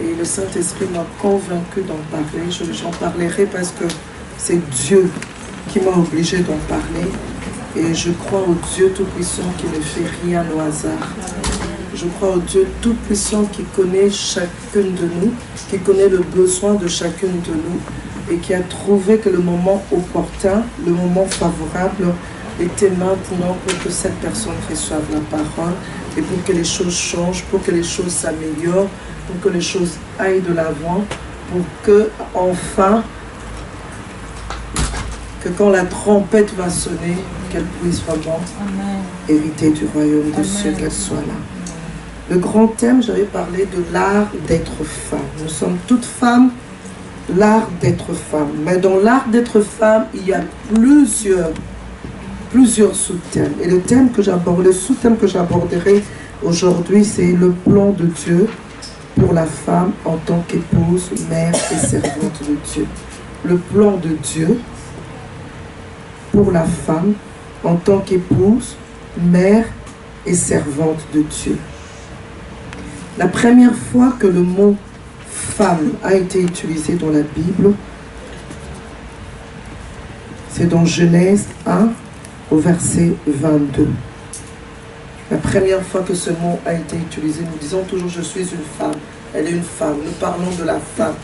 Et le Saint-Esprit m'a convaincu d'en parler. J'en parlerai parce que c'est Dieu qui m'a obligé d'en parler. Et je crois au Dieu Tout-Puissant qui ne fait rien au hasard. Je crois au Dieu Tout-Puissant qui connaît chacune de nous, qui connaît le besoin de chacune de nous et qui a trouvé que le moment opportun, le moment favorable était maintenant pour que cette personne reçoive la parole et pour que les choses changent, pour que les choses s'améliorent, pour que les choses aillent de l'avant, pour que enfin, que quand la trompette va sonner, qu'elle puisse vraiment hériter du royaume des cieux, qu'elle soit là. Le grand thème, j'avais parlé de l'art d'être femme. Nous sommes toutes femmes, l'art d'être femme. Mais dans l'art d'être femme, il y a plusieurs sous-thèmes. Et le thème que j'aborde, le sous-thème que j'aborderai aujourd'hui, c'est le plan de Dieu pour la femme en tant qu'épouse, mère et servante de Dieu. Le plan de Dieu pour la femme en tant qu'épouse, mère et servante de Dieu. La première fois que le mot femme a été utilisé dans la Bible, c'est dans Genèse 1 au verset 22. La première fois que ce mot a été utilisé, nous disons toujours je suis une femme, elle est une femme, nous parlons de la femme.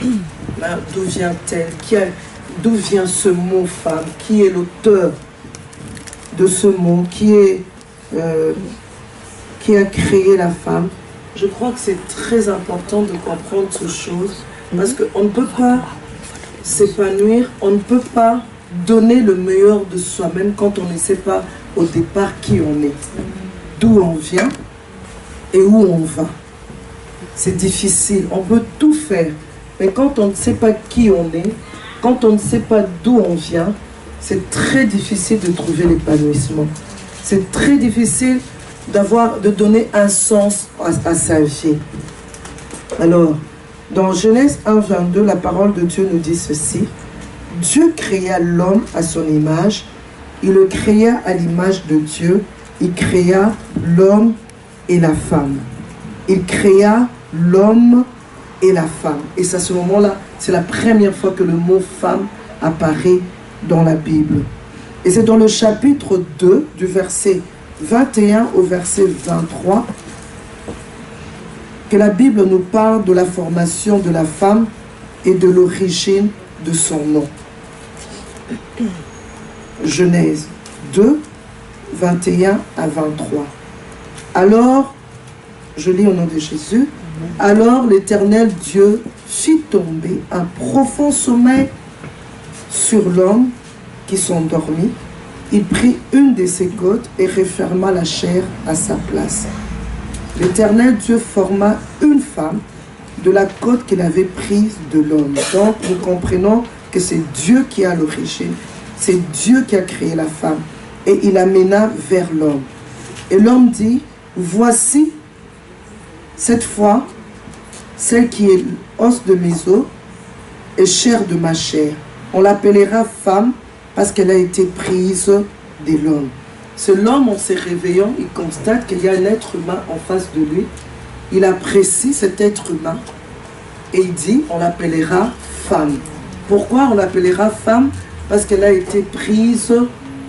D'où vient-elle? D'où vient ce mot femme? Qui est l'auteur de ce mot? Qui a créé la femme? Je crois que c'est très important de comprendre ces choses parce qu'on ne peut pas s'épanouir, on ne peut pas donner le meilleur de soi-même quand on ne sait pas au départ qui on est, d'où on vient et où on va. C'est difficile, on peut tout faire, mais quand on ne sait pas qui on est, quand on ne sait pas d'où on vient, c'est très difficile de trouver l'épanouissement. C'est très difficile de donner un sens à sa vie. Alors, dans Genèse 1, 22, la parole de Dieu nous dit ceci. Dieu créa l'homme à son image. Il le créa à l'image de Dieu. Il créa l'homme et la femme. Il créa l'homme et la femme. Et c'est à ce moment-là, c'est la première fois que le mot femme apparaît dans la Bible. Et c'est dans le chapitre 2, du verset 21 au verset 23, que la Bible nous parle de la formation de la femme et de l'origine de son nom. Genèse 2, 21 à 23. Alors, je lis au nom de Jésus, alors l'Éternel Dieu fit tomber un profond sommeil sur l'homme qui s'endormit. Il prit une de ses côtes et referma la chair à sa place. L'Éternel Dieu forma une femme de la côte qu'il avait prise de l'homme. Donc nous comprenons que c'est Dieu qui a l'origine. C'est Dieu qui a créé la femme. Et il l'amena vers l'homme. Et l'homme dit, voici cette fois celle qui est os de mes os et chair de ma chair. On l'appellera femme parce qu'elle a été prise de l'homme. C'est l'homme, en se réveillant, il constate qu'il y a un être humain en face de lui. Il apprécie cet être humain et il dit, on l'appellera femme. Pourquoi on l'appellera femme? Parce qu'elle a été prise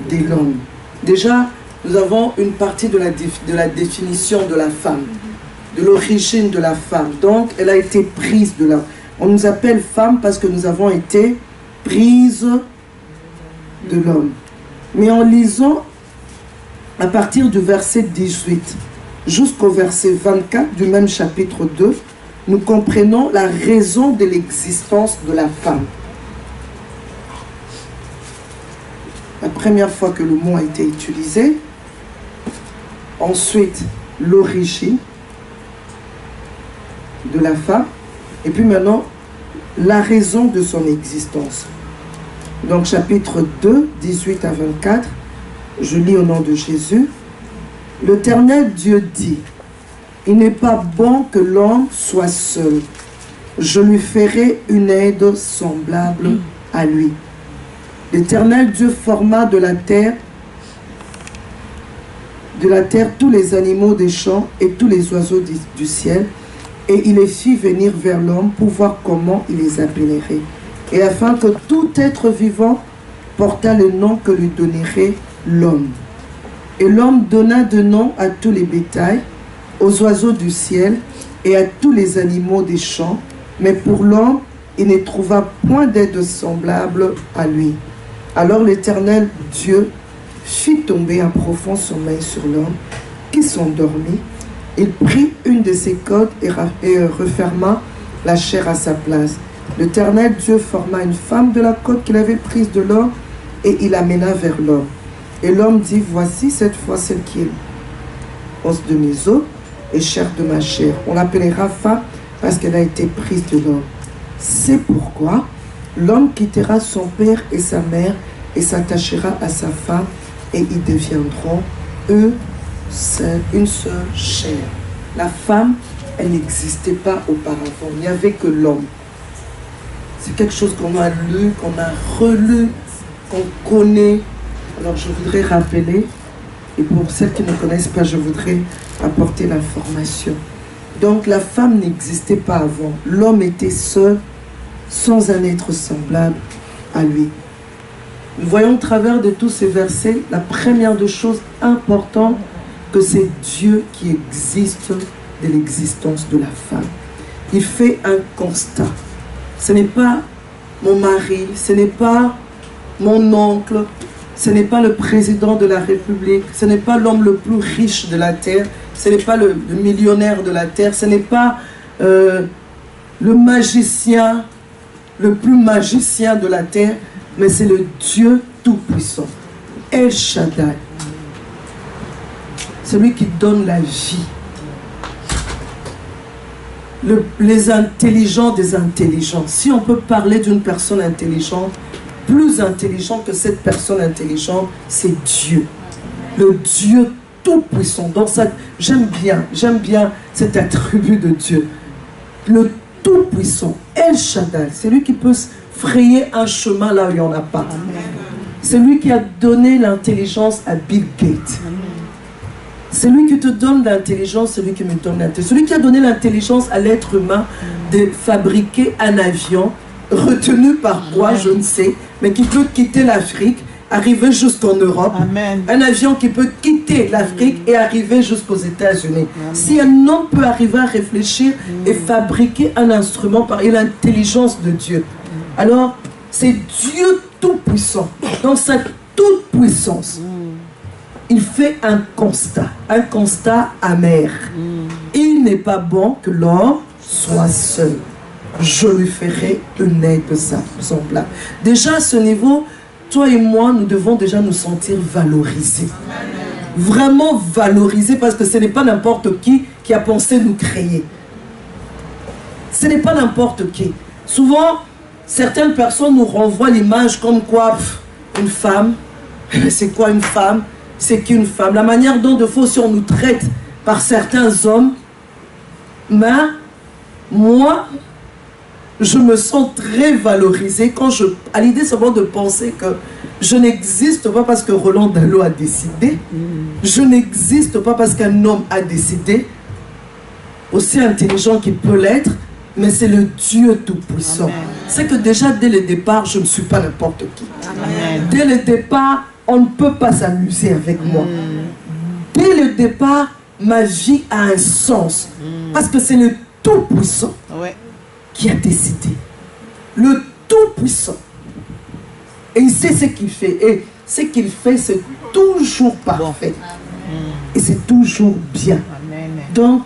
de l'homme. Déjà, nous avons une partie de la définition de la femme, de l'origine de la femme. Donc, elle a été prise de l'homme. On nous appelle femme parce que nous avons été prises de l'homme. Mais en lisant à partir du verset 18 jusqu'au verset 24 du même chapitre 2, nous comprenons la raison de l'existence de la femme. La première fois que le mot a été utilisé, ensuite l'origine de la femme, et puis maintenant la raison de son existence. Donc chapitre 2, 18 à 24, je lis au nom de Jésus. L'Éternel Dieu dit, il n'est pas bon que l'homme soit seul. Je lui ferai une aide semblable à lui. L'Éternel Dieu forma de la terre tous les animaux des champs et tous les oiseaux du ciel, Et il les fit venir vers l'homme pour voir comment il les appellerait. Et afin que tout être vivant portât le nom que lui donnerait l'homme. Et l'homme donna de nom à tous les bétails, aux oiseaux du ciel et à tous les animaux des champs. Mais pour l'homme, il ne trouva point d'aide semblable à lui. Alors l'Éternel Dieu fit tomber un profond sommeil sur l'homme qui s'endormit. Il prit une de ses cordes et referma la chair à sa place. L'Éternel Dieu forma une femme de la côte qu'il avait prise de l'homme et il l'amena vers l'homme. Et l'homme dit, voici cette fois celle qui est os de mes os et chair de ma chair. On l'appellera femme parce qu'elle a été prise de l'homme. C'est pourquoi l'homme quittera son père et sa mère et s'attachera à sa femme et ils deviendront eux une seule chair. La femme, elle n'existait pas auparavant. Il n'y avait que l'homme. C'est quelque chose qu'on a lu, qu'on a relu, qu'on connaît. Alors je voudrais rappeler, et pour celles qui ne connaissent pas, je voudrais apporter l'information. Donc la femme n'existait pas avant. L'homme était seul, sans un être semblable à lui. Nous voyons au travers de tous ces versets, la première des choses importantes, que c'est Dieu qui existe de l'existence de la femme. Il fait un constat. Ce n'est pas mon mari, ce n'est pas mon oncle, ce n'est pas le président de la République, ce n'est pas l'homme le plus riche de la terre, ce n'est pas le millionnaire de la terre, ce n'est pas le magicien, le plus magicien de la terre, mais c'est le Dieu Tout-Puissant, El Shaddai. Celui qui donne la vie. Les intelligents des intelligents. Si on peut parler d'une personne intelligente, plus intelligent que cette personne intelligente, c'est Dieu. Le Dieu Tout-Puissant. Donc j'aime bien cet attribut de Dieu. Le Tout-Puissant, El Shaddai, c'est lui qui peut frayer un chemin là où il n'y en a pas. C'est lui qui a donné l'intelligence à Bill Gates. C'est lui qui te donne l'intelligence, c'est lui qui me donne l'intelligence. Celui qui a donné l'intelligence à l'être humain de fabriquer un avion retenu par quoi, je ne sais, mais qui peut quitter l'Afrique, arriver jusqu'en Europe. Amen. Un avion qui peut quitter l'Afrique et arriver jusqu'aux États-Unis. Si un homme peut arriver à réfléchir et fabriquer un instrument par l'intelligence de Dieu, alors c'est Dieu Tout-Puissant. Dans sa toute-puissance, il fait un constat amer. Il n'est pas bon que l'homme soit seul. Je lui ferai une aide semblable. Déjà à ce niveau, toi et moi, nous devons déjà nous sentir valorisés. Vraiment valorisés, parce que ce n'est pas n'importe qui a pensé nous créer. Ce n'est pas n'importe qui. Souvent, certaines personnes nous renvoient l'image comme quoi, une femme, c'est quoi une femme? C'est qu'une femme. La manière dont de fois si on nous traite par certains hommes, mais moi, je me sens très valorisée quand à l'idée seulement de penser que je n'existe pas parce que Roland Dallot a décidé, je n'existe pas parce qu'un homme a décidé, aussi intelligent qu'il peut l'être, mais c'est le Dieu Tout-Puissant. C'est que déjà dès le départ, je ne suis pas n'importe qui. Amen. Dès le départ, on ne peut pas s'amuser avec moi. Dès le départ, ma vie a un sens. Parce que c'est le Tout-Puissant qui a décidé. Le Tout-Puissant. Et il sait ce qu'il fait. Et ce qu'il fait, c'est toujours parfait. Et c'est toujours bien. Donc,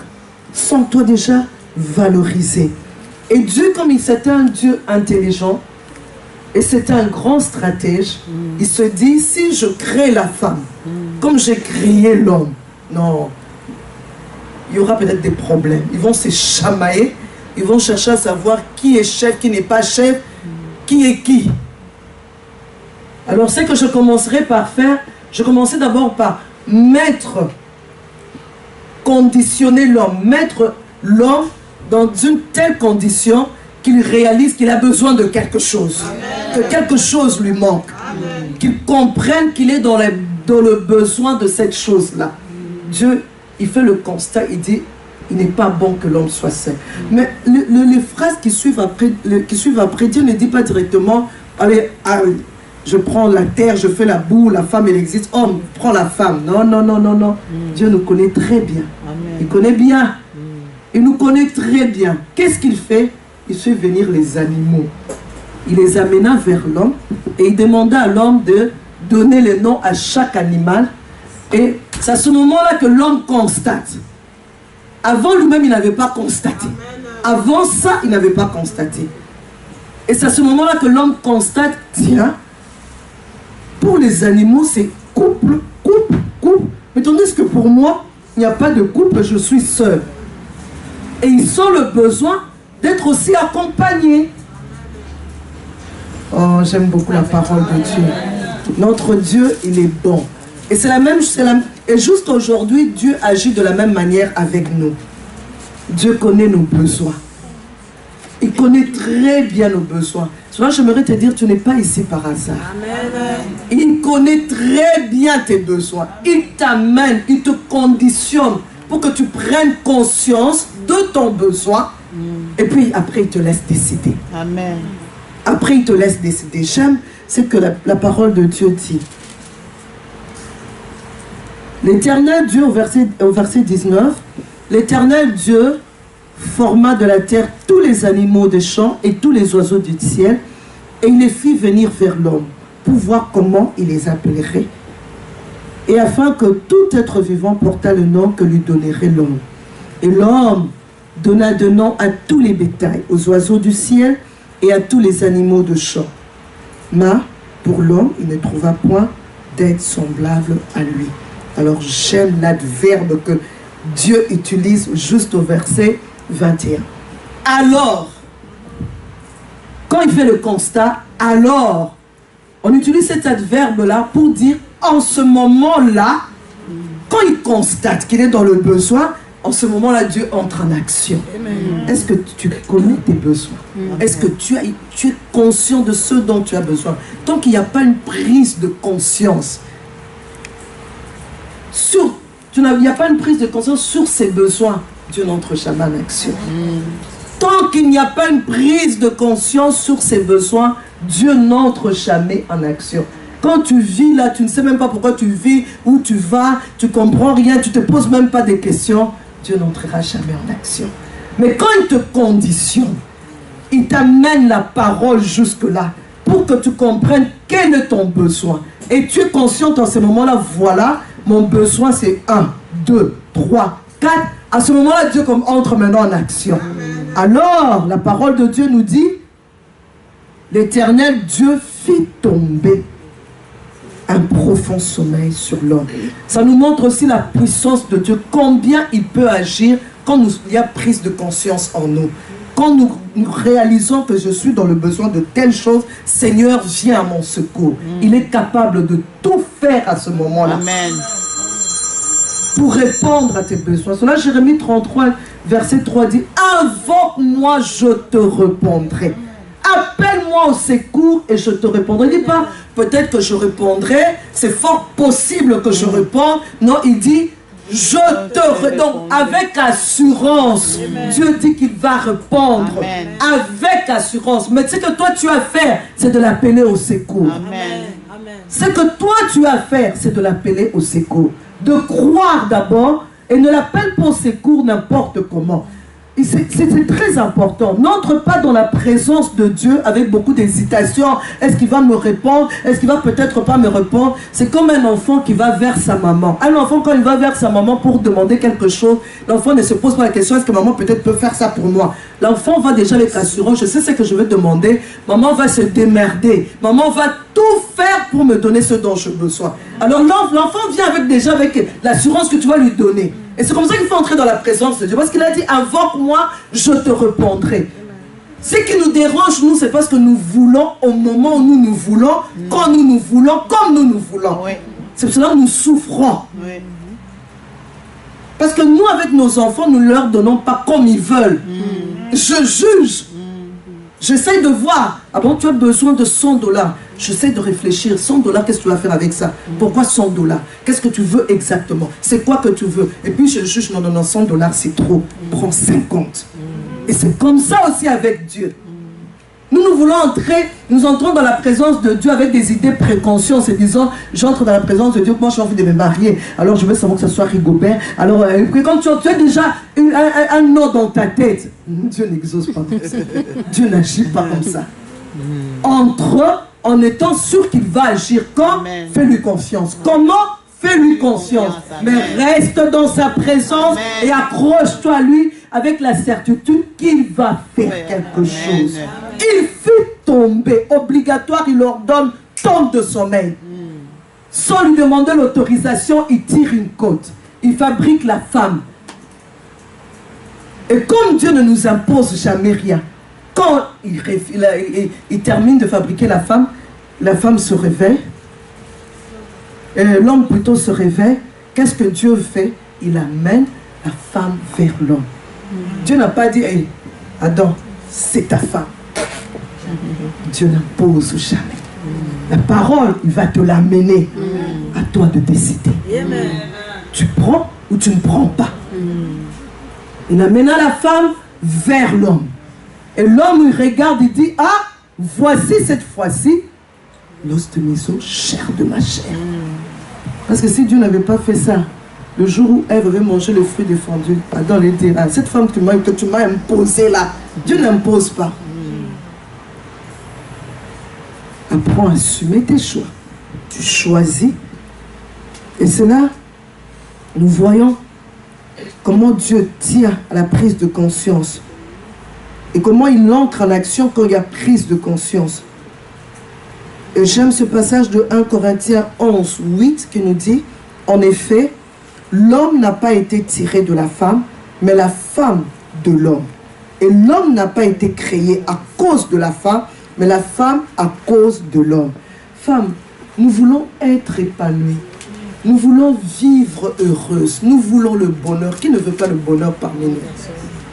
sens-toi déjà valorisé. Et Dieu, comme c'était un Dieu intelligent, et c'est un grand stratège, il se dit, si je crée la femme, comme j'ai créé l'homme, non, il y aura peut-être des problèmes. Ils vont se chamailler, ils vont chercher à savoir qui est chef, qui n'est pas chef, qui est qui. Alors, ce que je commencerai par faire, je commencerai d'abord par conditionner l'homme, mettre l'homme dans une telle condition qu'il réalise qu'il a besoin de quelque chose. Amen. Que quelque chose lui manque. Qu'il comprenne qu'il est dans le besoin de cette chose-là. Dieu, il fait le constat, il dit, Il n'est pas bon que l'homme soit seul. Mais les phrases qui suivent après, Dieu ne dit pas directement, allez, je prends la terre, je fais la boue, la femme elle existe, homme, prends la femme. Non, non, non, non, non. Dieu nous connaît très bien. Amen. Il connaît bien. Il nous connaît très bien. Qu'est-ce qu'il fait? Il fait venir les animaux. Il les amena vers l'homme et il demanda à l'homme de donner les noms à chaque animal. Et c'est à ce moment-là que l'homme constate. Avant lui-même, il n'avait pas constaté. Avant ça, il n'avait pas constaté. Et c'est à ce moment-là que l'homme constate, tiens, pour les animaux, c'est couple, couple, couple. Mais tandis que pour moi, il n'y a pas de couple, je suis seul. Et ils ont le besoin d'être aussi accompagnés. Oh, j'aime beaucoup la parole de Dieu. Notre Dieu, il est bon. Et c'est la même chose. Et juste aujourd'hui, Dieu agit de la même manière avec nous. Dieu connaît nos besoins. Il connaît très bien nos besoins. Souvent, j'aimerais te dire, tu n'es pas ici par hasard. Amen. Il connaît très bien tes besoins. Il t'amène, il te conditionne pour que tu prennes conscience de ton besoin. Et puis, après, il te laisse décider. Amen. Après, il te laisse décider. J'aime ce que la parole de Dieu dit. L'Éternel Dieu, au verset 19, l'Éternel Dieu forma de la terre tous les animaux des champs et tous les oiseaux du ciel, et il les fit venir vers l'homme, pour voir comment il les appellerait, et afin que tout être vivant portât le nom que lui donnerait l'homme. Et l'homme donna de nom à tous les bétails, aux oiseaux du ciel et à tous les animaux de champ. Mais pour l'homme, il ne trouva point d'aide semblable à lui. Alors j'aime l'adverbe que Dieu utilise juste au verset 21. Alors, quand il fait le constat, alors, on utilise cet adverbe-là pour dire en ce moment-là, quand il constate qu'il est dans le besoin, en ce moment-là, Dieu entre en action. Est-ce que tu connais tes besoins? Est-ce que tu es conscient de ce dont tu as besoin? Tant qu'il n'y a pas une prise de conscience, il n'y a pas une prise de conscience sur ses besoins, Dieu n'entre jamais en action. Tant qu'il n'y a pas une prise de conscience sur ses besoins, Dieu n'entre jamais en action. Quand tu vis là, tu ne sais même pas pourquoi tu vis, où tu vas, tu ne comprends rien, tu ne te poses même pas des questions, Dieu n'entrera jamais en action. Mais quand il te conditionne, il t'amène la parole jusque-là, pour que tu comprennes quel est ton besoin. Et tu es conscient en ce moment-là, voilà, mon besoin c'est 1, 2, 3, 4. À ce moment-là, Dieu entre maintenant en action. Alors, la parole de Dieu nous dit, l'Éternel Dieu fit tomber un profond sommeil sur l'homme. Ça nous montre aussi la puissance de Dieu, combien il peut agir quand il y a prise de conscience en nous. Quand nous réalisons que je suis dans le besoin de telle chose, Seigneur, viens à mon secours. Il est capable de tout faire à ce moment-là. Amen. Pour répondre à tes besoins. Cela, Jérémie 33, verset 3 dit, invoque-moi, je te répondrai. Appelle-moi au secours et je te répondrai. Il ne dit pas, peut-être que je répondrai, c'est fort possible que je réponde. Non, il dit, je te réponds avec assurance. Amen. Dieu dit qu'il va répondre. Amen. Avec assurance. Mais ce que toi tu as à faire, c'est de l'appeler au secours. Amen. Ce que toi tu as à faire, c'est de l'appeler au secours. De croire d'abord et ne l'appelle pas au secours n'importe comment. C'est très important. N'entre pas dans la présence de Dieu avec beaucoup d'hésitation. Est-ce qu'il va me répondre? Est-ce qu'il va peut-être pas me répondre? C'est comme un enfant qui va vers sa maman. Un enfant, quand il va vers sa maman pour demander quelque chose, l'enfant ne se pose pas la question, est-ce que maman peut-être peut faire ça pour moi? L'enfant va déjà avec assurance, je sais ce que je vais demander. Maman va se démerder. Maman va tout faire pour me donner ce dont j'ai besoin. Alors l'enfant vient déjà avec l'assurance que tu vas lui donner. Et c'est comme ça qu'il faut entrer dans la présence de Dieu. Parce qu'il a dit, invoque-moi, je te répondrai. Ce qui nous dérange, nous, c'est parce que nous voulons au moment où nous voulons, quand nous voulons, comme nous voulons. C'est pour cela que nous souffrons. Parce que nous, avec nos enfants, nous ne leur donnons pas comme ils veulent. Je juge. J'essaye de voir. Ah bon, tu as besoin de $100. J'essaie de réfléchir. 100 $, qu'est-ce que tu vas faire avec ça? Pourquoi 100 $? Qu'est-ce que tu veux exactement? C'est quoi que tu veux? Et puis je juge, non, non, non, 100 $ c'est trop. Prends 50. Et c'est comme ça aussi avec Dieu. Nous voulons entrer, nous entrons dans la présence de Dieu avec des idées préconçues en se disant, j'entre dans la présence de Dieu, moi j'ai envie de me marier, alors je veux savoir que ce soit Rigobert. Alors, quand tu as déjà un nom dans ta tête, Dieu n'exauce pas comme ça. Dieu n'agit pas comme ça. Entre en étant sûr qu'il va agir. Quand? Fais-lui confiance. Comment? Fais-lui confiance. Mais reste dans sa présence et accroche-toi à lui avec la certitude qu'il va faire quelque chose. Il fut tombé. Obligatoire, il leur donne tant de sommeil. Sans lui demander l'autorisation, il tire une côte. Il fabrique la femme. Et comme Dieu ne nous impose jamais rien, quand il termine de fabriquer la femme se réveille. L'homme plutôt se réveille. Qu'est-ce que Dieu fait? Il amène la femme vers l'homme. Dieu n'a pas dit, hey, Adam, c'est ta femme. Dieu n'impose jamais. La parole, il va te l'amener. À toi de décider. Tu prends ou tu ne prends pas. Il amena la femme vers l'homme. Et l'homme, il regarde, il dit, ah, voici cette fois-ci l'os de mes os, chair de ma chair. Parce que si Dieu n'avait pas fait ça, le jour où Ève avait mangé le fruit défendu, Adam allait dire, ah, cette femme que tu m'as imposée là, Dieu n'impose pas. Apprends à assumer tes choix. Tu choisis. Et c'est là, nous voyons comment Dieu tient à la prise de conscience. Et comment il entre en action quand il y a prise de conscience. Et j'aime ce passage de 1 Corinthiens 11, 8 qui nous dit, en effet, l'homme n'a pas été tiré de la femme, mais la femme de l'homme. Et l'homme n'a pas été créé à cause de la femme, mais la femme à cause de l'homme. Femme, nous voulons être épanouis. Nous voulons vivre heureuses. Nous voulons le bonheur. Qui ne veut pas le bonheur parmi nous?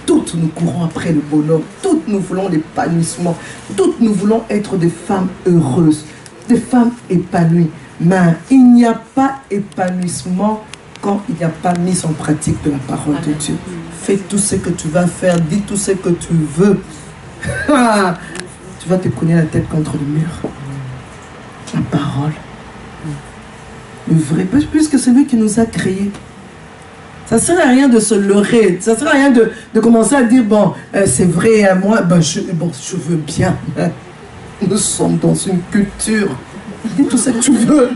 Toutes nous courons après le bonheur. Toutes nous voulons l'épanouissement. Toutes nous voulons être des femmes heureuses. Des femmes épanouies. Mais il n'y a pas épanouissement quand il n'y a pas mise en pratique de la parole de Dieu. Fais tout ce que tu vas faire. Dis tout ce que tu veux. Tu vas te cogner la tête contre le mur. La parole. Le vrai. Puisque c'est lui qui nous a créés. Ça ne sert à rien de se leurrer. Ça ne sert à rien de commencer à dire, bon, c'est vrai, moi, ben, je veux bien. Nous sommes dans une culture. Dis tout ce que tu veux.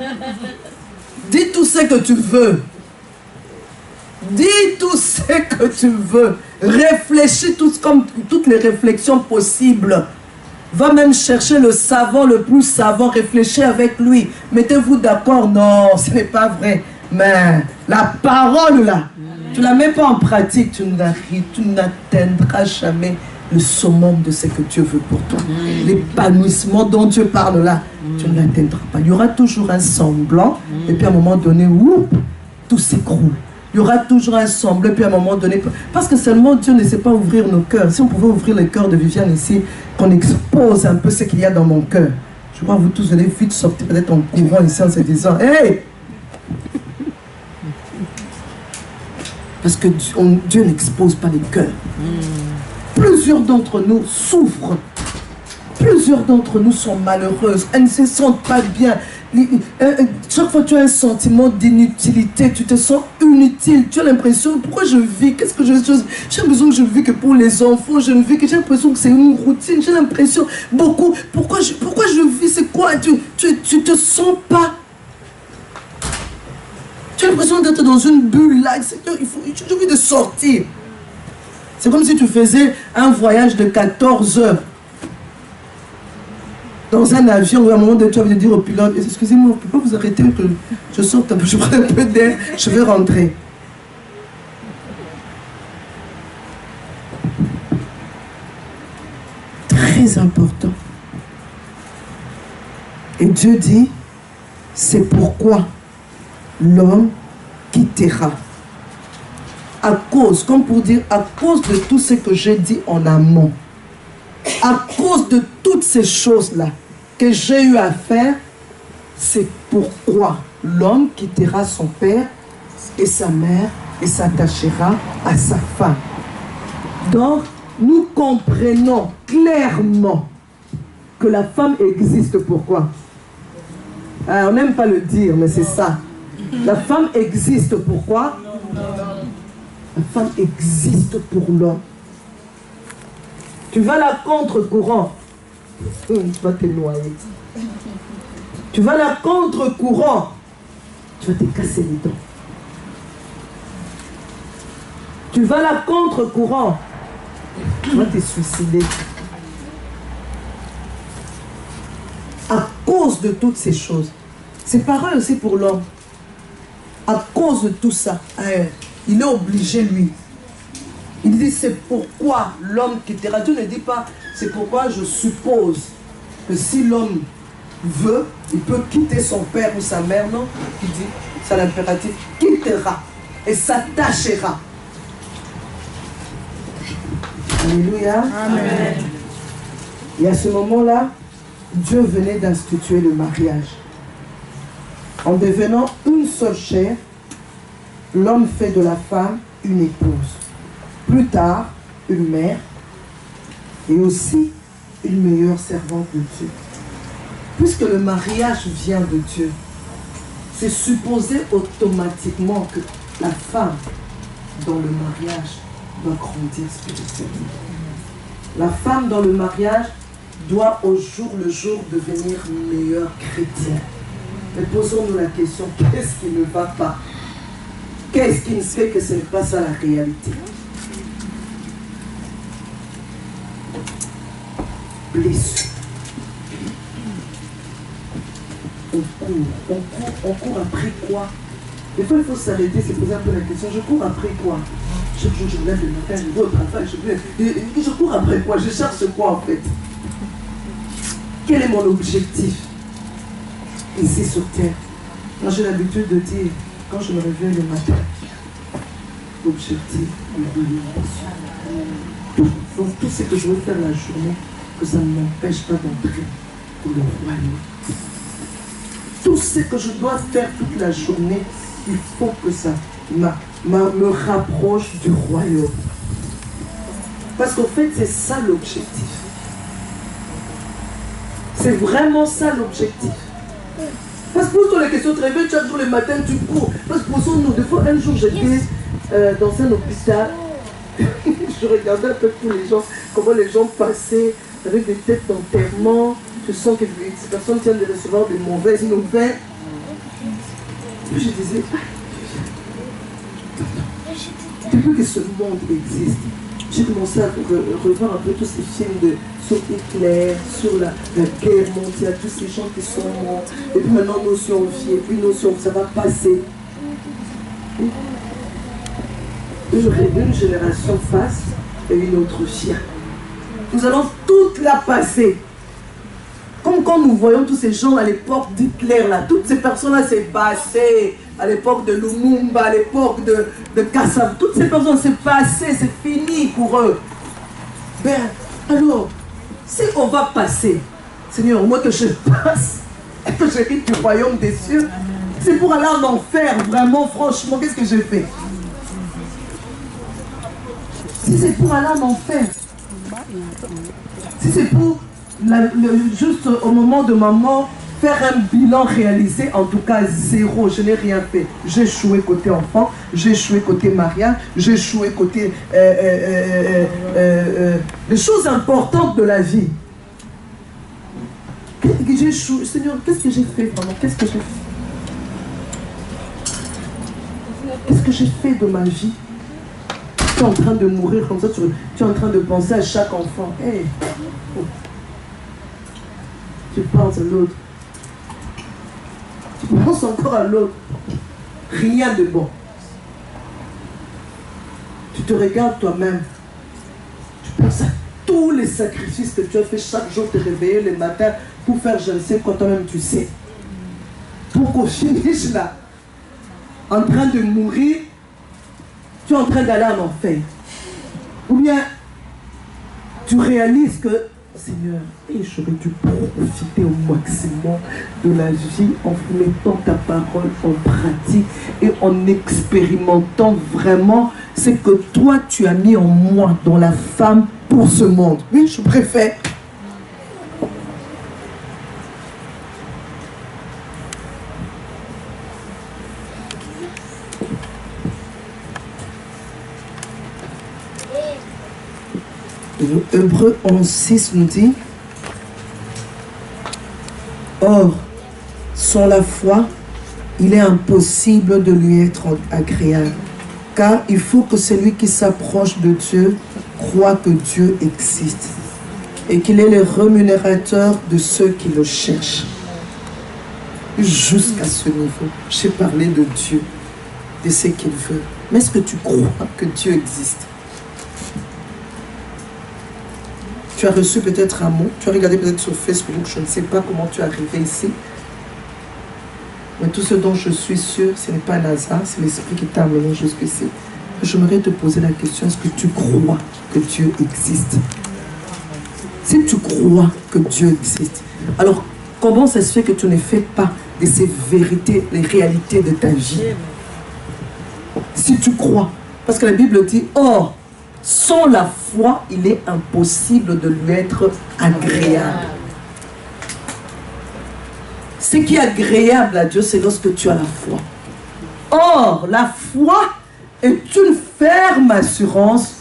Dis tout ce que tu veux. Dis tout ce que tu veux. Réfléchis comme toutes les réflexions possibles. Va même chercher le savant le plus savant. Réfléchis avec lui. Mettez-vous d'accord. Non, ce n'est pas vrai. Mais la parole là, tu ne la mets pas en pratique, tu n'atteindras jamais le summum de ce que Dieu veut pour toi. L'épanouissement dont Dieu parle là, tu ne l'atteindras pas. Il y aura toujours un semblant, et puis à un moment donné, tout s'écroule. Il y aura toujours un semblant, et puis à un moment donné, parce que seulement Dieu ne sait pas ouvrir nos cœurs. Si on pouvait ouvrir le cœur de Viviane ici, qu'on expose un peu ce qu'il y a dans mon cœur, je crois que vous tous allez vite sortir peut-être en courant ici en se disant, hey! Parce que Dieu n'expose pas les cœurs. Plusieurs d'entre nous souffrent. Plusieurs d'entre nous sont malheureuses. Elles ne se sentent pas bien. Chaque fois que tu as un sentiment d'inutilité, tu te sens inutile. Tu as l'impression, pourquoi je vis? Qu'est-ce que j'ai l'impression que je vis que pour les enfants. Je ne vis que j'ai l'impression que c'est une routine. J'ai l'impression beaucoup. Pourquoi je vis? C'est quoi? Tu te sens pas. Tu as l'impression d'être dans une bulle là. J'ai envie de sortir. C'est comme si tu faisais un voyage de 14 heures. Dans un avion, où à un moment donné, tu vas dire au pilote, excusez-moi, pourquoi vous arrêtez que je sorte un peu, je prends un peu d'air, je vais rentrer. Très important. Et Dieu dit, c'est pourquoi l'homme quittera. À cause, comme pour dire, à cause de tout ce que j'ai dit en amont, à cause de toutes ces choses-là, que j'ai eu à faire, c'est pourquoi l'homme quittera son père et sa mère et s'attachera à sa femme. Donc, nous comprenons clairement que la femme existe. Pourquoi? On n'aime pas le dire, mais c'est ça. La femme existe. Pourquoi? La femme existe pour l'homme. Tu vas la contre-courant, tu vas te noyer. Tu vas la contre-courant, tu vas te casser les dents. Tu vas la contre-courant, tu vas te suicider. À cause de toutes ces choses. C'est pareil aussi pour l'homme. À cause de tout ça, il est obligé, lui. Il dit, c'est pourquoi l'homme quittera. Dieu ne dit pas, c'est pourquoi je suppose que si l'homme veut, il peut quitter son père ou sa mère. Non, il dit, c'est l'impératif, quittera et s'attachera. Alléluia. Amen. Et à ce moment-là, Dieu venait d'instituer le mariage. En devenant une seule chair, l'homme fait de la femme une épouse. Plus tard, une mère et aussi une meilleure servante de Dieu. Puisque le mariage vient de Dieu, c'est supposé automatiquement que la femme dans le mariage doit grandir spirituellement. La femme dans le mariage doit au jour le jour devenir meilleure chrétienne. Mais posons-nous la question, qu'est-ce qui ne va pas? Qu'est-ce qui ne fait que ce n'est pas ça la réalité? Blessure. On court après quoi? Des fois, il faut s'arrêter, se poser un peu la question, je cours après quoi? Chaque jour, je me lève le matin, je vais au travail, je cours après quoi? Je cherche quoi en fait? Quel est mon objectif ici sur terre? Moi, j'ai l'habitude de dire, quand je me réveille le matin, l'objectif est de donc tout ce que je veux faire la journée, que ça ne m'empêche pas d'entrer pour le royaume. Tout ce que je dois faire toute la journée, il faut que ça me rapproche du royaume. Parce qu'en fait, c'est ça l'objectif. C'est vraiment ça l'objectif. Parce que pose-toi la question, tu te réveilles chaque jour le matin, tu cours. Parce que posons-nous, des fois, un jour, j'étais dans un hôpital. Je regardais un peu tous les gens, comment les gens passaient avec des têtes d'enterrement. Je sens que ces personnes viennent de recevoir de mauvaises nouvelles. Puis je disais, depuis que ce monde existe, j'ai commencé à revoir un peu tous ces films sur Hitler, sur la guerre mondiale, tous ces gens qui sont morts. Et puis maintenant, nous sommes fiers, puis nous sommes, ça va passer. Une génération passe et une autre vient. Nous allons toute la passer. Comme quand nous voyons tous ces gens à l'époque d'Hitler, là, toutes ces personnes-là, c'est passé. À l'époque de Lumumba, à l'époque de Kassab, toutes ces personnes, c'est passé, c'est fini pour eux. Ben, alors, si on va passer, Seigneur, au moins que je passe, et que j'hérite du royaume des cieux, c'est pour aller en enfer, vraiment, franchement, qu'est-ce que j'ai fait? Si c'est pour aller en enfer, si c'est pour juste au moment de ma mort, faire un bilan réalisé, en tout cas zéro, je n'ai rien fait. J'ai échoué côté enfant, j'ai échoué côté mariage, j'ai échoué côté les choses importantes de la vie. J'ai échoué, Seigneur, qu'est-ce que j'ai fait vraiment? Qu'est-ce que j'ai fait? Qu'est-ce que j'ai fait de ma vie? Tu es en train de mourir comme ça, tu es en train de penser à chaque enfant. Hey. Oh. Tu penses à l'autre. Tu penses encore à l'autre. Rien de bon. Tu te regardes toi-même. Tu penses à tous les sacrifices que tu as fait chaque jour, te réveiller le matin pour faire je ne sais quoi, toi-même tu sais. Pour qu'on finisse là, en train de mourir, tu es en train d'aller en enfer. Ou bien, tu réalises que Seigneur, et j'aurais dû profiter au maximum de la vie en mettant ta parole en pratique et en expérimentant vraiment ce que toi tu as mis en moi, dans la femme pour ce monde. Oui, je préfère. Hébreux 11:6 nous dit: or, sans la foi, il est impossible de lui être agréable, car il faut que celui qui s'approche de Dieu croit que Dieu existe et qu'il est le rémunérateur de ceux qui le cherchent. Jusqu'à ce niveau, j'ai parlé de Dieu, de ce qu'il veut. Mais est-ce que tu crois que Dieu existe? Tu as reçu peut-être un mot, tu as regardé peut-être sur Facebook, je ne sais pas comment tu es arrivé ici. Mais tout ce dont je suis sûr, ce n'est pas un hasard, c'est l'Esprit qui t'a amené jusqu'ici. J'aimerais te poser la question, est-ce que tu crois que Dieu existe? Si tu crois que Dieu existe, alors comment ça se fait que tu ne fais pas de ces vérités, les réalités de ta vie? Si tu crois, parce que la Bible dit, or, sans la foi, il est impossible de lui être agréable. Ce qui est agréable à Dieu, c'est lorsque tu as la foi. Or, la foi est une ferme assurance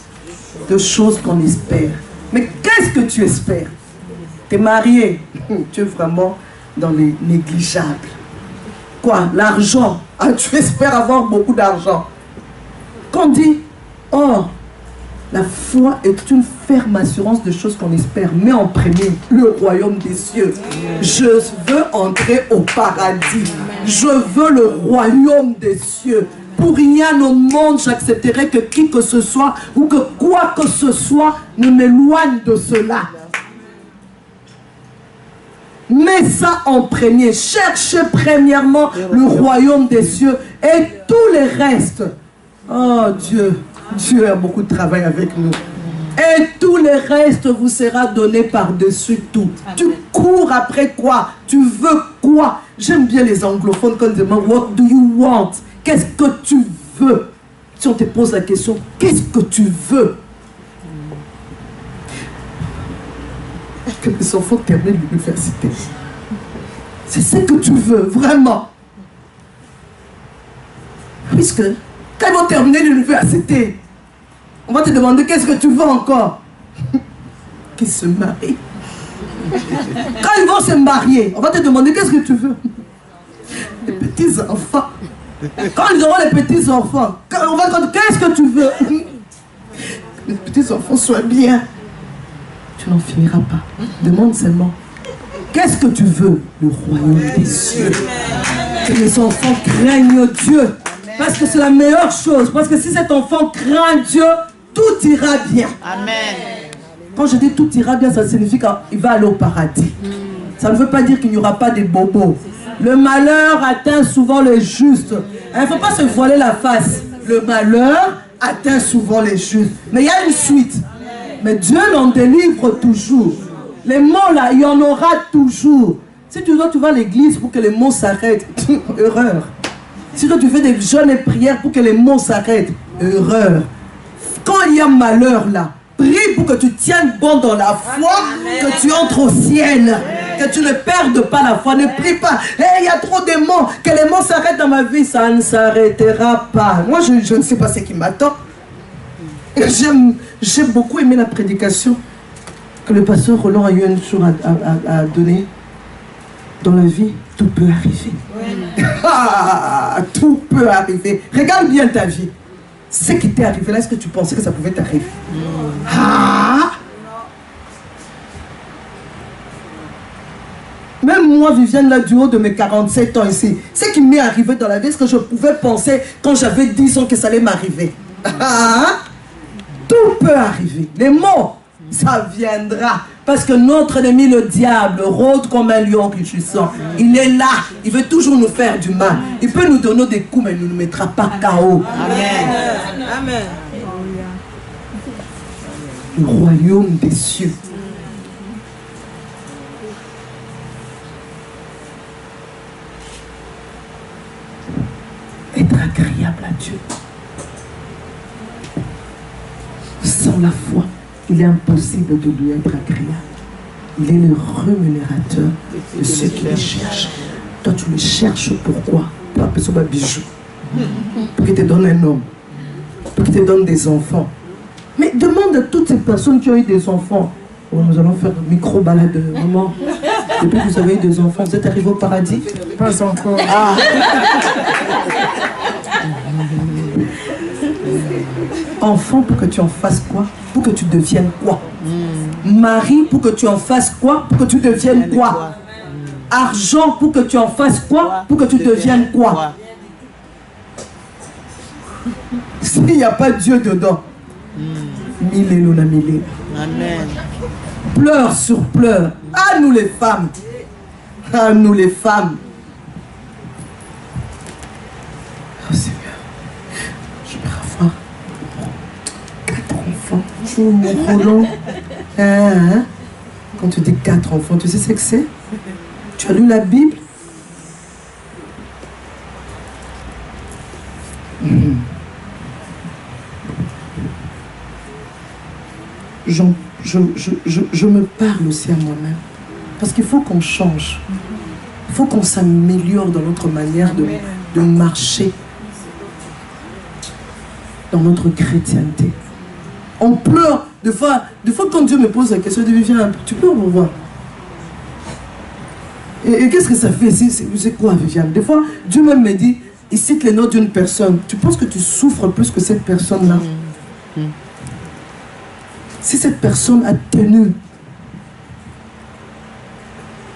de choses qu'on espère. Mais qu'est-ce que tu espères? Tu es marié, tu es vraiment dans les négligeables. Quoi? L'argent. Ah, tu espères avoir beaucoup d'argent. Qu'on dit, or, la foi est une ferme assurance de choses qu'on espère. Mais en premier, le royaume des cieux. Je veux entrer au paradis. Je veux le royaume des cieux. Pour rien au monde, j'accepterai que qui que ce soit ou que quoi que ce soit ne m'éloigne de cela. Mets ça en premier. Cherchez premièrement le royaume des cieux et tous les restes. Oh Dieu. Dieu a beaucoup de travail avec nous. Et tous les restes vous sera donné par-dessus tout. Tu cours après quoi? Tu veux quoi? J'aime bien les anglophones quand ils demandent what do you want? Qu'est-ce que tu veux? Si on te pose la question, qu'est-ce que tu veux? Que les enfants terminent l'université. C'est ce que tu veux, vraiment. Puisque quand ils vont terminer l'université, on va te demander qu'est-ce que tu veux encore. Qu'ils se marient. Quand ils vont se marier, on va te demander qu'est-ce que tu veux. Les petits-enfants. Quand ils auront les petits-enfants, on va te demander qu'est-ce que tu veux. Les petits-enfants soient bien. Tu n'en finiras pas. Demande seulement, qu'est-ce que tu veux? Le royaume des cieux. Que les enfants craignent Dieu. Parce que c'est la meilleure chose. Parce que si cet enfant craint Dieu, tout ira bien. Amen. Quand je dis tout ira bien, ça signifie qu'il va aller au paradis. Ça ne veut pas dire qu'il n'y aura pas des bobos. Le malheur atteint souvent les justes. Il ne faut pas se voiler la face. Le malheur atteint souvent les justes. Mais il y a une suite. Mais Dieu l'en délivre toujours. Les mots là, il y en aura toujours. Si tu dois, tu vas à l'église pour que les mots s'arrêtent. Erreur. Si tu fais des jeûnes et prières pour que les mots s'arrêtent. Erreur. Quand il y a malheur là, prie pour que tu tiennes bon dans la foi, que tu entres au ciel, que tu ne perdes pas la foi. Ne prie pas. Il y a trop de mots, que les mots s'arrêtent dans ma vie. Ça ne s'arrêtera pas. Moi, je ne sais pas ce qui m'attend. J'ai beaucoup aimé la prédication que le pasteur Roland a eu un jour à donner. Dans la vie, tout peut arriver. Ah, tout peut arriver. Regarde bien ta vie. Ce qui t'est arrivé là, est-ce que tu pensais que ça pouvait t'arriver? Ah! Même moi, Viviane, là, du haut de mes 47 ans ici, ce qui m'est arrivé dans la vie, est-ce que je pouvais penser quand j'avais 10 ans que ça allait m'arriver? Ah! Tout peut arriver. Les mots, ça viendra. Parce que notre ennemi, le diable, rôde comme un lion rugissant. Il est là. Il veut toujours nous faire du mal. Il peut nous donner des coups, mais il ne nous mettra pas KO. Amen. Amen. Le royaume des cieux. agréable à Dieu. Sans la foi, il est impossible de lui être agréable. Il est le rémunérateur de ceux qui le cherchent. Toi, tu le cherches pourquoi? Pour appeler ça un bijou. Pour qu'il te donne un homme. Pour qu'il te donne des enfants. Mais demande à toutes ces personnes qui ont eu des enfants. Oh, nous allons faire une micro-balade, maman. Depuis que vous avez eu des enfants, vous êtes arrivé au paradis? Pas encore. Ah. Enfant, pour que tu en fasses quoi? Pour que tu deviennes quoi? Mari, pour que tu en fasses quoi? Pour que tu deviennes quoi? Argent, pour que tu en fasses quoi? Pour que tu deviennes quoi? S'il n'y a pas Dieu dedans, mille luna mille. Amen. Pleurs sur pleurs. À nous les femmes. À nous les femmes. Oh Seigneur, je vais avoir 4 enfants. Oh mon Roland. Hein? Quand tu dis 4 enfants, tu sais ce que c'est? Tu as lu la Bible? Je me parle aussi à moi-même. Parce qu'il faut qu'on change. Il faut qu'on s'améliore dans notre manière de marcher dans notre chrétienté. On pleure. Des fois quand Dieu me pose la question, je dis, viens, tu pleures pour voir. Et qu'est-ce que ça fait? C'est quoi, Viviane? Des fois, Dieu même me dit, il cite les noms d'une personne. Tu penses que tu souffres plus que cette personne-là? Si cette personne a tenu,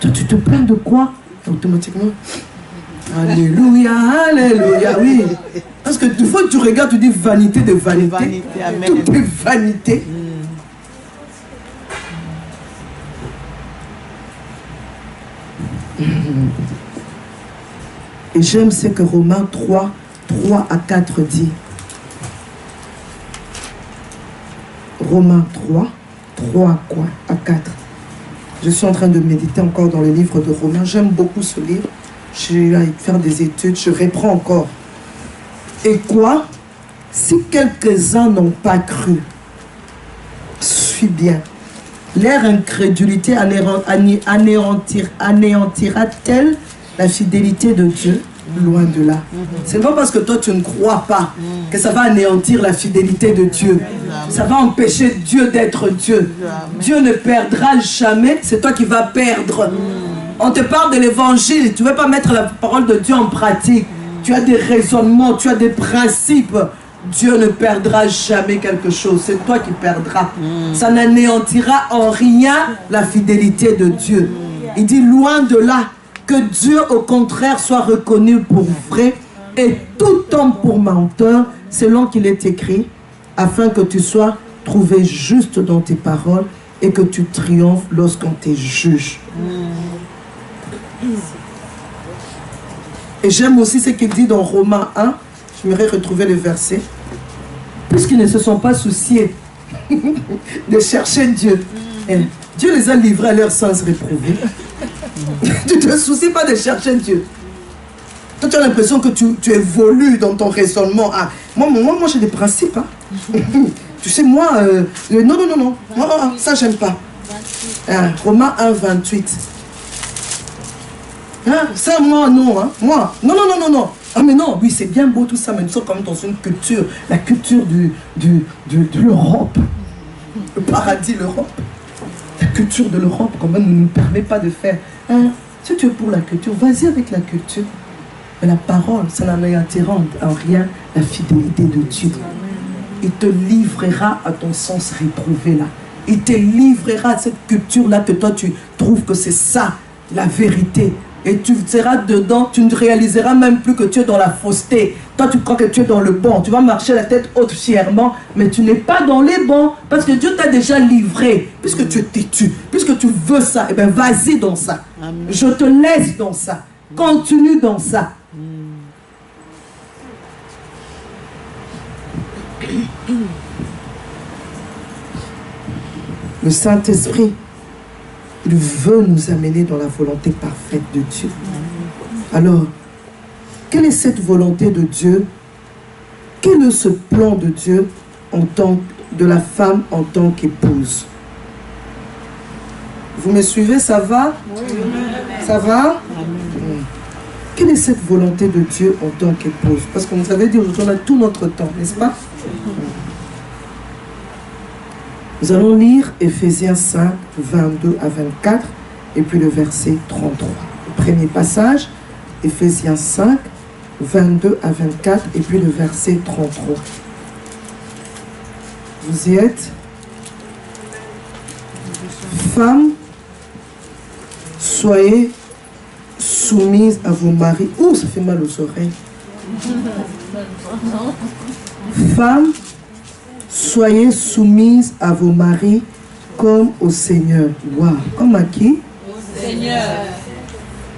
toi, tu te plains de quoi? Automatiquement. Alléluia, alléluia, oui. Parce que des fois, tu regardes, tu dis vanité de vanité. Vanité, amen. Tout est vanité. Et j'aime ce que Romains 3 à 4 dit. Romains 3 à 4. Je suis en train de méditer encore dans le livre de Romains. J'aime beaucoup ce livre. Je vais aller faire des études. Je reprends encore. Et quoi? Si quelques-uns n'ont pas cru, suis bien. Leur incrédulité anéantira-t-elle la fidélité de Dieu? Loin de là. C'est pas parce que toi tu ne crois pas que ça va anéantir la fidélité de Dieu. Ça va empêcher Dieu d'être Dieu. Dieu ne perdra jamais, c'est toi qui vas perdre. On te parle de l'évangile, tu ne veux pas mettre la parole de Dieu en pratique. Tu as des raisonnements, tu as des principes. Dieu ne perdra jamais quelque chose, c'est toi qui perdras. Ça n'anéantira en rien la fidélité de Dieu. Il dit loin de là. Que Dieu, au contraire, soit reconnu pour vrai et tout homme pour menteur, selon qu'il est écrit, afin que tu sois trouvé juste dans tes paroles et que tu triomphes lorsqu'on te juge. Et j'aime aussi ce qu'il dit dans Romains 1, je m'aimerais retrouver le verset, puisqu'ils ne se sont pas souciés de chercher Dieu. Et Dieu les a livrés à leur sens réprouvé. Tu ne te soucies pas de chercher Dieu. Toi, tu as l'impression que tu évolues dans ton raisonnement. Ah, moi j'ai des principes. Hein. Tu sais, moi, non. Moi, ça, j'aime pas. Romains 1, 28. Ça, moi, non. Hein. Moi, non. Ah, mais non, oui, c'est bien beau tout ça, mais nous sommes quand même dans une culture, la culture de l'Europe. Le paradis, l'Europe. La culture de l'Europe, quand même, ne nous permet pas de faire. Hein? Si tu es pour la culture, vas-y avec la culture. Mais la parole, ça n'anéantira en rien la fidélité de Dieu. Il te livrera à ton sens réprouvé là. Il te livrera à cette culture-là que toi tu trouves que c'est ça, la vérité. Et tu seras dedans, tu ne réaliseras même plus que tu es dans la fausseté. Toi, tu crois que tu es dans le bon. Tu vas marcher la tête haute fièrement, mais tu n'es pas dans les bons. Parce que Dieu t'a déjà livré. Puisque tu es têtu, puisque tu veux ça, eh bien, vas-y dans ça. Amen. Je te laisse dans ça. Continue dans ça. Le Saint-Esprit, il veut nous amener dans la volonté parfaite de Dieu. Alors, quelle est cette volonté de Dieu Quel est ce plan de Dieu en tant de la femme en tant qu'épouse? Vous me suivez, ça va? Ça va? Quelle est cette volonté de Dieu en tant qu'épouse? Parce qu'on nous avait dit aujourd'hui, on a tout notre temps, n'est-ce pas? Nous allons lire Éphésiens 5, 22 à 24, et puis le verset 33. Le premier passage, Éphésiens 5, 22 à 24, et puis le verset 33. Vous y êtes? Femmes, soyez soumises à vos maris. Ouh, ça fait mal aux oreilles. Femmes, soyez soumises à vos maris comme au Seigneur. Waouh, comme à qui? Au Seigneur.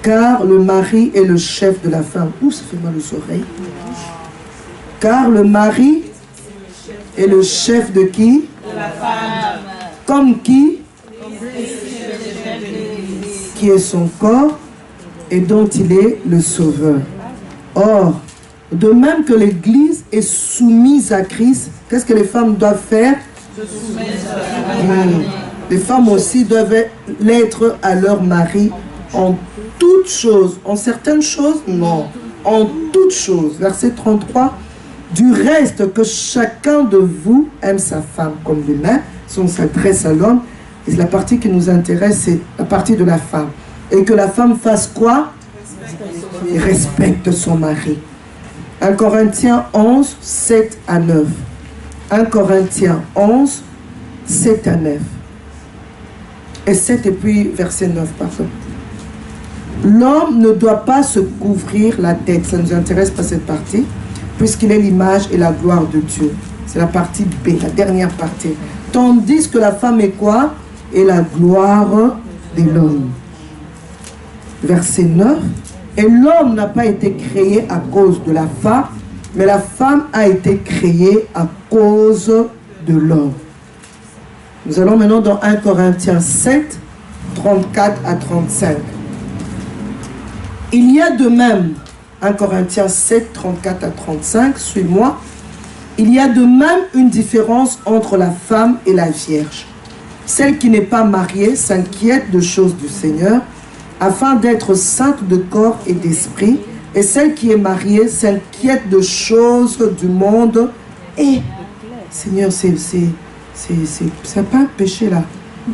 Car le mari est le chef de la femme. Ouh, ça fait mal aux oreilles. Car le mari est le chef de qui? De la femme. Comme qui? Qui est son corps et dont il est le sauveur. Or, de même que l'Église est soumise à Christ, qu'est-ce que les femmes doivent faire? Les femmes aussi doivent l'être à leur mari en toutes choses. En certaines choses, non. En toutes choses. Verset 33. Du reste, que chacun de vous aime sa femme comme lui-même, si on s'adresse à l'homme. Et la partie qui nous intéresse, c'est la partie de la femme. Et que la femme fasse quoi? Respecte son mari. 1 Corinthiens 11, 7 à 9. 1 Corinthiens 11, 7 à 9. Et 7 et puis verset 9, pardon. L'homme ne doit pas se couvrir la tête. Ça ne nous intéresse pas cette partie, puisqu'il est l'image et la gloire de Dieu. C'est la partie B, la dernière partie. Tandis que la femme est quoi? Et la gloire de l'homme. Verset 9. Et l'homme n'a pas été créé à cause de la femme, mais la femme a été créée à cause de l'homme. Nous allons maintenant dans 1 Corinthiens 7, 34 à 35. Il y a de même, 1 Corinthiens 7, 34 à 35, suis-moi. Il y a de même une différence entre la femme et la vierge. Celle qui n'est pas mariée s'inquiète de choses du Seigneur, afin d'être sainte de corps et d'esprit, et celle qui est mariée s'inquiète de choses du monde. Et, Seigneur, c'est pas un péché là.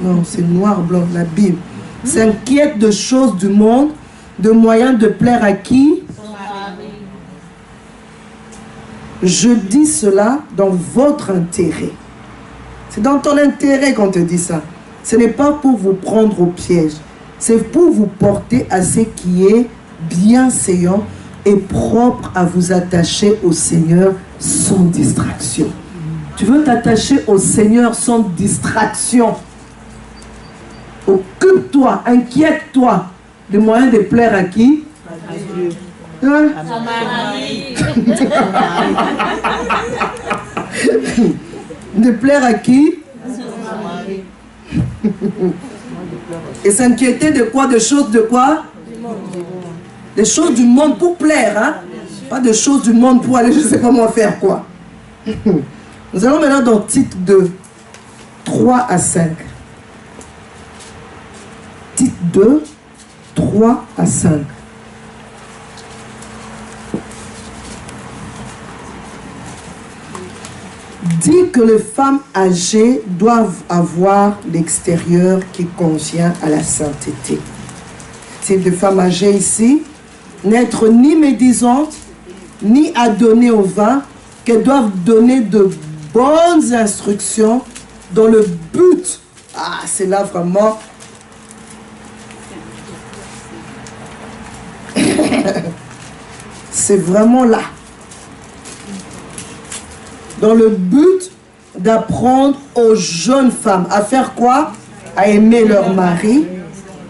Non, c'est noir, blanc, la Bible. S'inquiète de choses du monde, de moyens de plaire à qui? Je dis cela dans votre intérêt. C'est dans ton intérêt qu'on te dit ça. Ce n'est pas pour vous prendre au piège. C'est pour vous porter à ce qui est bienséant et propre à vous attacher au Seigneur sans distraction. Tu veux t'attacher au Seigneur sans distraction. Occupe-toi, inquiète-toi des moyens de plaire à qui? À Dieu. Hein? À son mari. De plaire à qui? À son mari. Et s'inquiéter de quoi? De choses de quoi? Des choses du monde pour plaire, hein? Pas de choses du monde pour aller, je ne sais pas comment faire quoi. Nous allons maintenant dans Tite 2, 3 à 5. Tite 2, 3 à 5. Dit que les femmes âgées doivent avoir l'extérieur qui convient à la sainteté. C'est des femmes âgées ici, n'être ni médisantes, ni à donner au vin, qu'elles doivent donner de bonnes instructions dans le but. Ah, c'est là vraiment. C'est vraiment là. Dans le but d'apprendre aux jeunes femmes à faire quoi? À aimer leur mari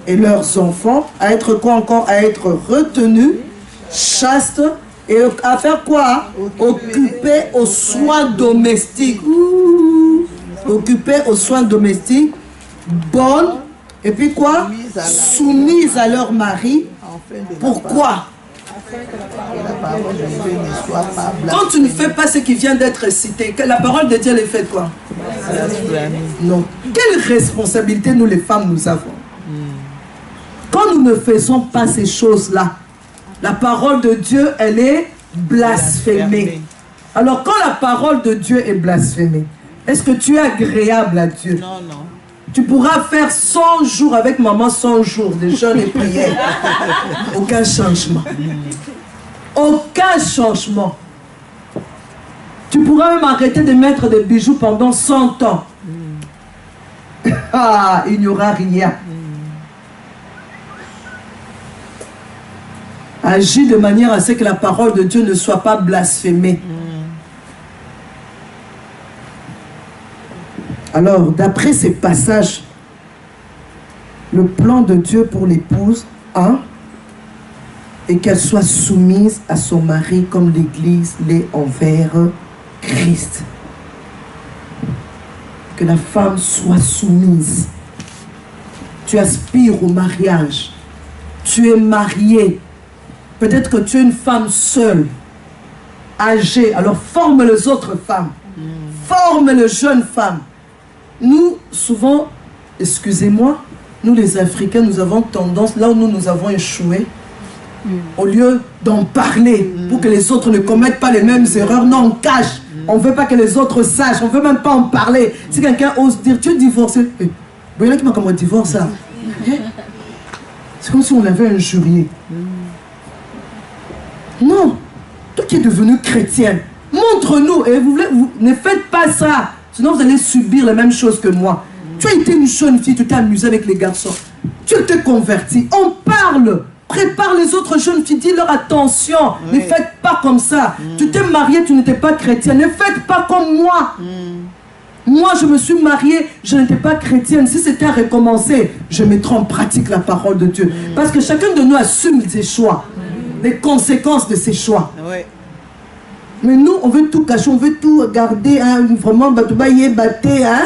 et leurs enfants, à être quoi encore? À être retenues, chastes, et à faire quoi? Occuper aux soins domestiques. Occuper aux soins domestiques, bonnes, et puis quoi? Soumises à leur mari. Pourquoi? La parole de Dieu ne soit pas Quand tu ne fais pas ce qui vient d'être cité, que la parole de Dieu elle est faite quoi? blasphémée. Non. Quelle responsabilité nous les femmes nous avons? Quand nous ne faisons pas ces choses-là, la parole de Dieu, elle est blasphémée. Alors quand la parole de Dieu est blasphémée, est-ce que tu es agréable à Dieu? Non, non. Tu pourras faire 100 jours avec maman, 100 jours de jeûne et prière. Aucun changement. Aucun changement. Tu pourras même arrêter de mettre des bijoux pendant 100 ans. Ah, il n'y aura rien. Agis de manière à ce que la parole de Dieu ne soit pas blasphémée. Alors, d'après ces passages, le plan de Dieu pour l'épouse, est qu'elle soit soumise à son mari comme l'Église l'est envers Christ. Que la femme soit soumise. Tu aspires au mariage. Tu es marié. Peut-être que tu es une femme seule, âgée. Alors forme les autres femmes. Forme les jeunes femmes. Nous, souvent, excusez-moi, nous les Africains, nous avons tendance, là où nous avons échoué, au lieu d'en parler pour que les autres ne commettent pas les mêmes erreurs, non, on cache. On ne veut pas que les autres sachent, on ne veut même pas en parler. Si quelqu'un ose dire, tu es divorcé, il y en a qui m'ont comme un divorce, ça. C'est comme si on avait injurié. Non, toi qui es devenu chrétienne, montre-nous, et vous ne faites pas ça. Sinon, vous allez subir les mêmes choses que moi. Tu as été une jeune fille, tu t'es amusée avec les garçons. Tu t'es convertie. On parle. Prépare les autres jeunes filles. Dis-leur attention. Ne faites pas comme ça. Tu t'es mariée, tu n'étais pas chrétienne. Ne faites pas comme moi. Moi, je me suis mariée, je n'étais pas chrétienne. Si c'était à recommencer, je mettrai en pratique la parole de Dieu. Parce que chacun de nous assume ses choix. Les conséquences de ses choix. Mais nous, on veut tout cacher, on veut tout garder, hein, vraiment, hein.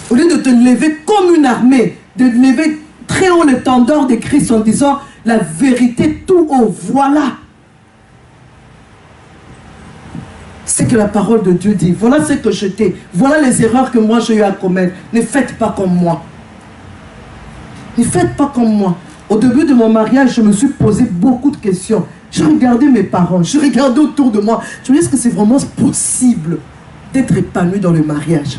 Au lieu de te lever comme une armée, de lever très haut l'étendard de Christ en disant la vérité tout haut, voilà. C'est que la parole de Dieu dit, voilà ce que je t'ai, voilà les erreurs que moi j'ai eu à commettre. Ne faites pas comme moi. Ne faites pas comme moi. Au début de mon mariage, je me suis posé beaucoup de questions. Je regardais mes parents, je regardais autour de moi. Je me dis, est-ce que c'est vraiment possible d'être épanoui dans le mariage?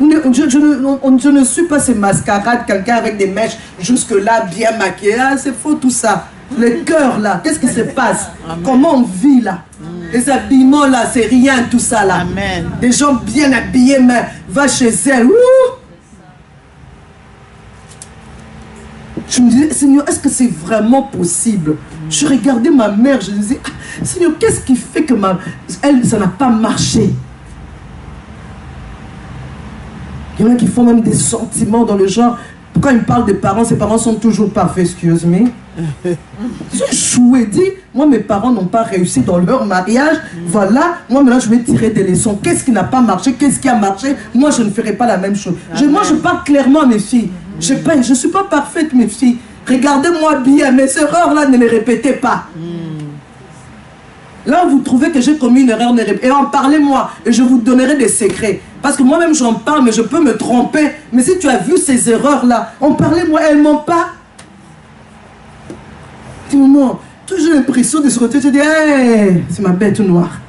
Je ne suis pas ces mascarades, quelqu'un avec des mèches jusque-là, bien maquillé. Ah, c'est faux tout ça. Le cœur là, qu'est-ce qui se passe? Comment on vit là? Les habillements là, c'est rien tout ça là. Amen. Des gens bien habillés, mais va chez elle. Ouh! Je me disais, Seigneur, est-ce que c'est vraiment possible? Je regardais ma mère, je disais, ah, Seigneur, qu'est-ce qui fait que ça n'a pas marché? Il y en a qui font même des sentiments dans le genre, quand ils me parlent des parents, ses parents sont toujours parfaits, excuse me. J'ai joué, dit, moi mes parents n'ont pas réussi dans leur mariage, voilà, moi maintenant je vais tirer des leçons. Qu'est-ce qui n'a pas marché? Qu'est-ce qui a marché? Moi je ne ferai pas la même chose. Moi je parle clairement à mes filles. Je ne suis pas parfaite, mes filles. Regardez-moi bien, mes erreurs là, ne les répétez pas. Là où vous trouvez que j'ai commis une erreur, et en parlez-moi, et je vous donnerai des secrets. Parce que moi-même j'en parle, mais je peux me tromper. Mais si tu as vu ces erreurs-là, en parlez-moi, elles ne mentent pas. Dis-moi, j'ai l'impression de se retirer, je dis, hey, c'est ma bête noire.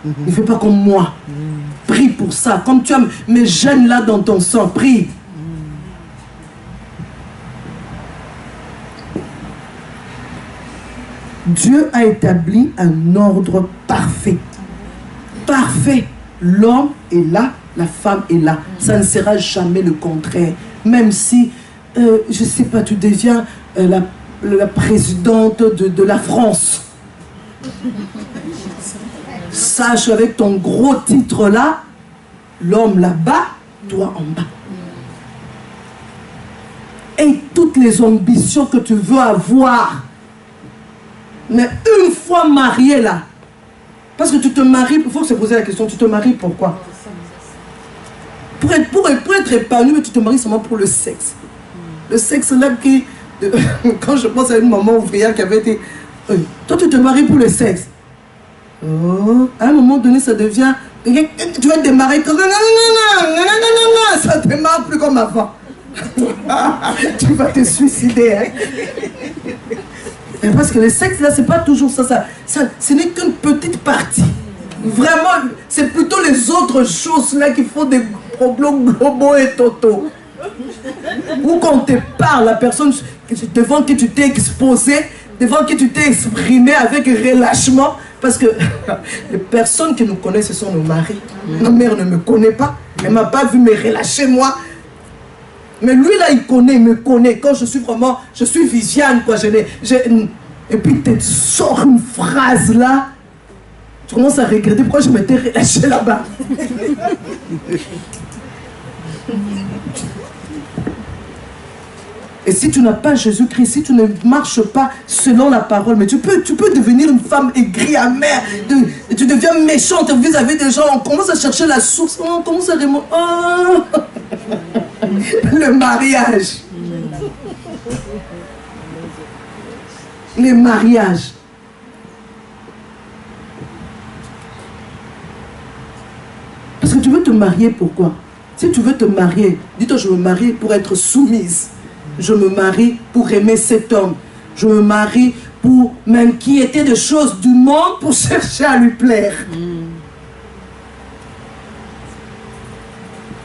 Ne fais pas comme moi. Prie pour ça. Comme tu as mes gènes là dans ton sang, prie. Dieu a établi un ordre parfait. Parfait. L'homme est là, la femme est là. Ça ne sera jamais le contraire. Même si, je ne sais pas, tu deviens la présidente de la France. Sache avec ton gros titre là, l'homme là-bas, toi en bas. Et toutes les ambitions que tu veux avoir. Mais une fois marié là, parce que tu te maries, il faut se poser la question, tu te maries pourquoi? Pour être épanoui, mais tu te maries seulement pour le sexe. Le sexe là qui... Quand je pense à une maman ouvrière qui avait été... toi, tu te maries pour le sexe. Oh, à un moment donné, ça devient... Tu vas te démarrer comme... Ça ne démarre plus comme avant. Tu vas te suicider. Hein? Parce que le sexe, là, c'est pas toujours ça. Ce n'est qu'une petite partie. Vraiment, c'est plutôt les autres choses là qui font des problèmes globaux et totaux. Ou quand on te parle, la personne devant qui tu t'es exposé, devant qui tu t'es exprimé avec relâchement, parce que les personnes qui nous connaissent, ce sont nos maris. Ma mère ne me connaît pas, elle ne m'a pas vu me relâcher moi. Mais lui là, il me connaît. Quand je suis vraiment, je suis Viviane, quoi. Et puis tu sors une phrase là, tu commences à regretter pourquoi je m'étais relâché là-bas. Et si tu n'as pas Jésus-Christ, si tu ne marches pas selon la parole, mais tu peux devenir une femme aigrie, amère, tu deviens méchante vis-à-vis des gens, on commence à chercher la source, on commence à remonter. Oh le mariage. Les mariages. Parce que tu veux te marier, pourquoi? Si tu veux te marier, dis-toi, je me marie pour être soumise. Je me marie pour aimer cet homme. Je me marie pour m'inquiéter des choses du monde pour chercher à lui plaire.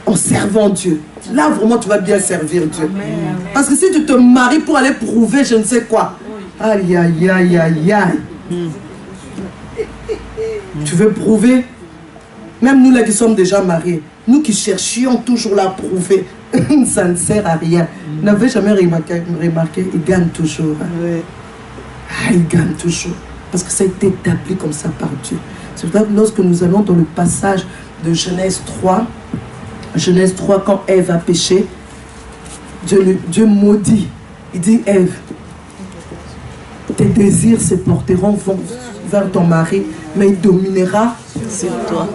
En servant Dieu. Là, vraiment, tu vas bien servir Dieu. Amen. Parce que si tu te maries pour aller prouver je ne sais quoi. Aïe, aïe, aïe, aïe, aïe. Tu veux prouver? Même nous là qui sommes déjà mariés, nous qui cherchions toujours la prouver, ça ne sert à rien. Vous n'avez jamais remarqué, il gagne toujours. Oui. Ah, il gagne toujours. Parce que ça a été établi comme ça par Dieu. C'est pour ça que lorsque nous allons dans le passage de Genèse 3, quand Ève a péché, Dieu maudit. Il dit, Ève, tes désirs se porteront vers ton mari, mais il dominera sur toi.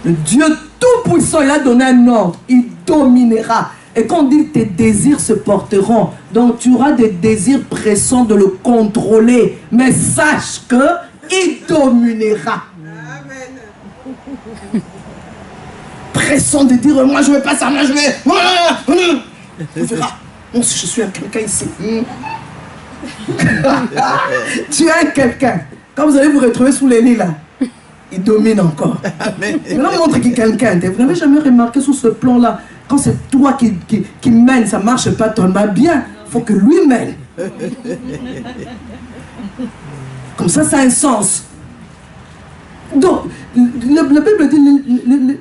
Le Dieu tout-puissant, il a donné un ordre, il dominera. Et quand on dit tes désirs se porteront, donc tu auras des désirs pressants de le contrôler, mais sache qu'il dominera. Amen. Pressant de dire, moi je ne veux pas ça, moi je vais... Tu verras, moi si je suis un quelqu'un ici. Tu es un quelqu'un. Quand vous allez vous retrouver sous les lits là, il domine encore. Maintenant, montre qu'il est quelqu'un. Vous n'avez jamais remarqué sur ce plan-là, quand c'est toi qui mène, ça ne marche pas tellement bien. Il faut que lui mène. Comme ça a un sens. Donc, la Bible dit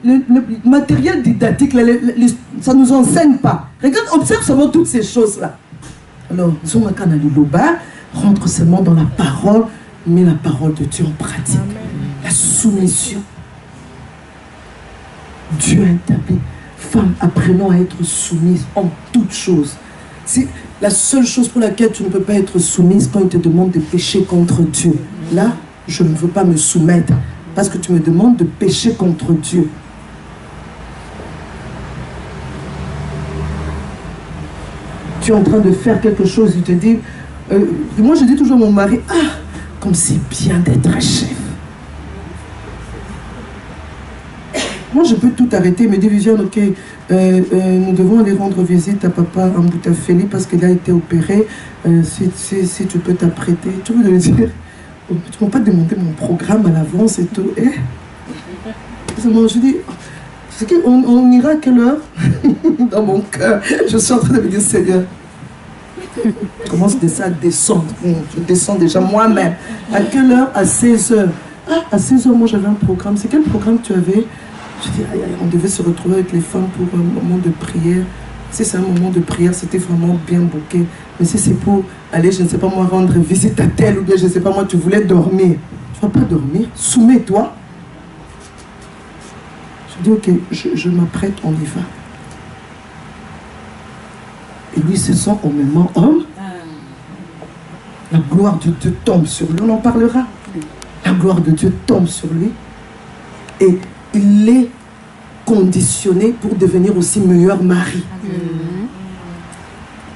le matériel didactique, ça ne nous enseigne pas. Regarde, observe seulement toutes ces choses-là. Alors, rentre seulement dans la parole, mais la parole de Dieu en pratique. Amen. La soumission. Dieu a établi. Femme, apprenons à être soumise en toutes choses. C'est la seule chose pour laquelle tu ne peux pas être soumise quand il te demande de pécher contre Dieu. Là, je ne veux pas me soumettre parce que tu me demandes de pécher contre Dieu. Tu es en train de faire quelque chose, il te dit... moi, je dis toujours à mon mari, ah, comme c'est bien d'être un chef. Moi, je peux tout arrêter, me dire, Viviane, ok, nous devons aller rendre visite à papa en Boutafeli parce qu'il a été opéré. Si tu peux t'apprêter, tu veux lui dire, tu ne m'as pas demandé mon programme à l'avance et tout. Je dis, on ira à quelle heure? Dans mon cœur, je suis en train de me dire, Seigneur, je commence déjà à descendre. Je descends déjà moi-même. À quelle heure? À 16h. Ah, à 16h, moi j'avais un programme. C'est quel programme tu avais? Je dis, on devait se retrouver avec les femmes pour un moment de prière. Si c'est un moment de prière, c'était vraiment bien bouqué. Mais si c'est pour aller, je ne sais pas moi, rendre visite à tel ou bien, je ne sais pas moi, tu voulais dormir. Tu ne vas pas dormir. Soumets-toi. Je dis, ok, je m'apprête, on y va. Et lui se sent au même homme. La gloire de Dieu tombe sur lui, on en parlera. La gloire de Dieu tombe sur lui. Et il est conditionné pour devenir aussi meilleur mari.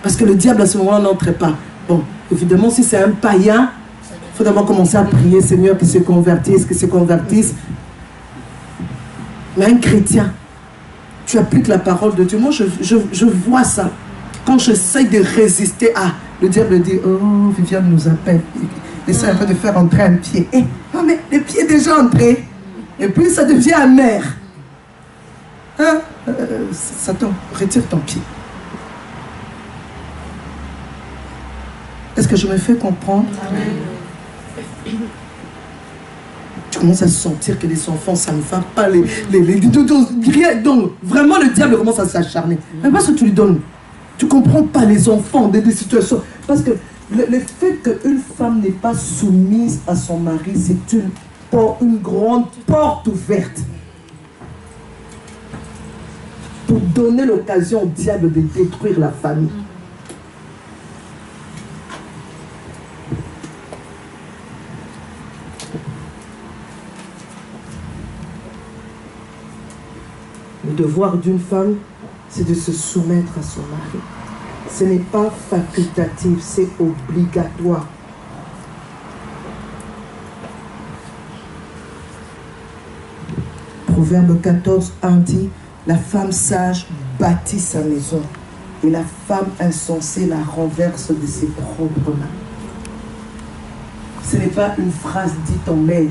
Parce que le diable à ce moment-là n'entrait pas. Bon, évidemment, si c'est un païen, il faut d'abord commencer à prier, Seigneur, qu'il se convertisse, qu'il se convertisse. Mais un chrétien, tu appliques la parole de Dieu. Moi, je vois ça. Quand j'essaie de résister à... Le diable dit, oh, Viviane nous appelle. Il essaie un peu de faire entrer un pied. Eh, non, mais le pied est déjà entré. Et puis, ça devient amer. Hein? Satan, retire ton pied. Est-ce que je me fais comprendre? Amen. Tu commences à sentir que les enfants, ça ne va pas. Donc, vraiment, le diable commence à s'acharner. Mais parce que tu lui donnes, tu ne comprends pas les enfants, des situations. Parce que le fait qu'une femme n'est pas soumise à son mari, c'est une grande porte ouverte pour donner l'occasion au diable de détruire la famille. Le devoir d'une femme, c'est de se soumettre à son mari. Ce n'est pas facultatif, c'est obligatoire. Proverbe 14, 1 dit, la femme sage bâtit sa maison et la femme insensée la renverse de ses propres mains. Ce n'est pas une phrase dite en l'air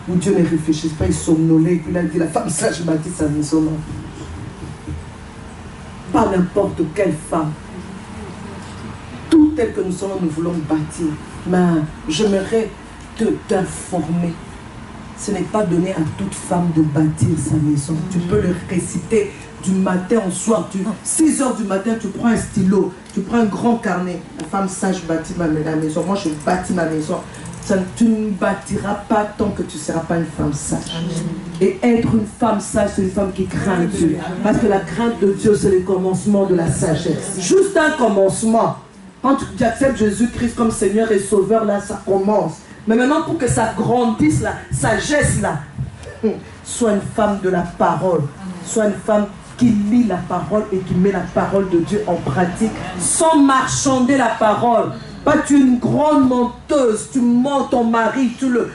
où Dieu ne réfléchit pas, il somnolait et puis il a dit la femme sage bâtit sa maison. Non. Pas n'importe quelle femme. Tout tel que nous sommes, nous voulons bâtir. Mais j'aimerais t'informer. Ce n'est pas donné à toute femme de bâtir sa maison. Tu peux le réciter du matin au soir. 6 heures du matin, tu prends un stylo, tu prends un grand carnet. La femme sage bâtit ma maison. Moi, je bâtis ma maison. Tu ne bâtiras pas tant que tu ne seras pas une femme sage. Et être une femme sage, c'est une femme qui craint Dieu. Parce que la crainte de Dieu, c'est le commencement de la sagesse. Juste un commencement. Quand tu acceptes Jésus-Christ comme Seigneur et Sauveur, là, ça commence. Mais maintenant, pour que ça grandisse, la sagesse, là, sois une femme de la parole. Sois une femme qui lit la parole et qui met la parole de Dieu en pratique, sans marchander la parole. Pas tu es une grande menteuse, tu mens ton mari, tu le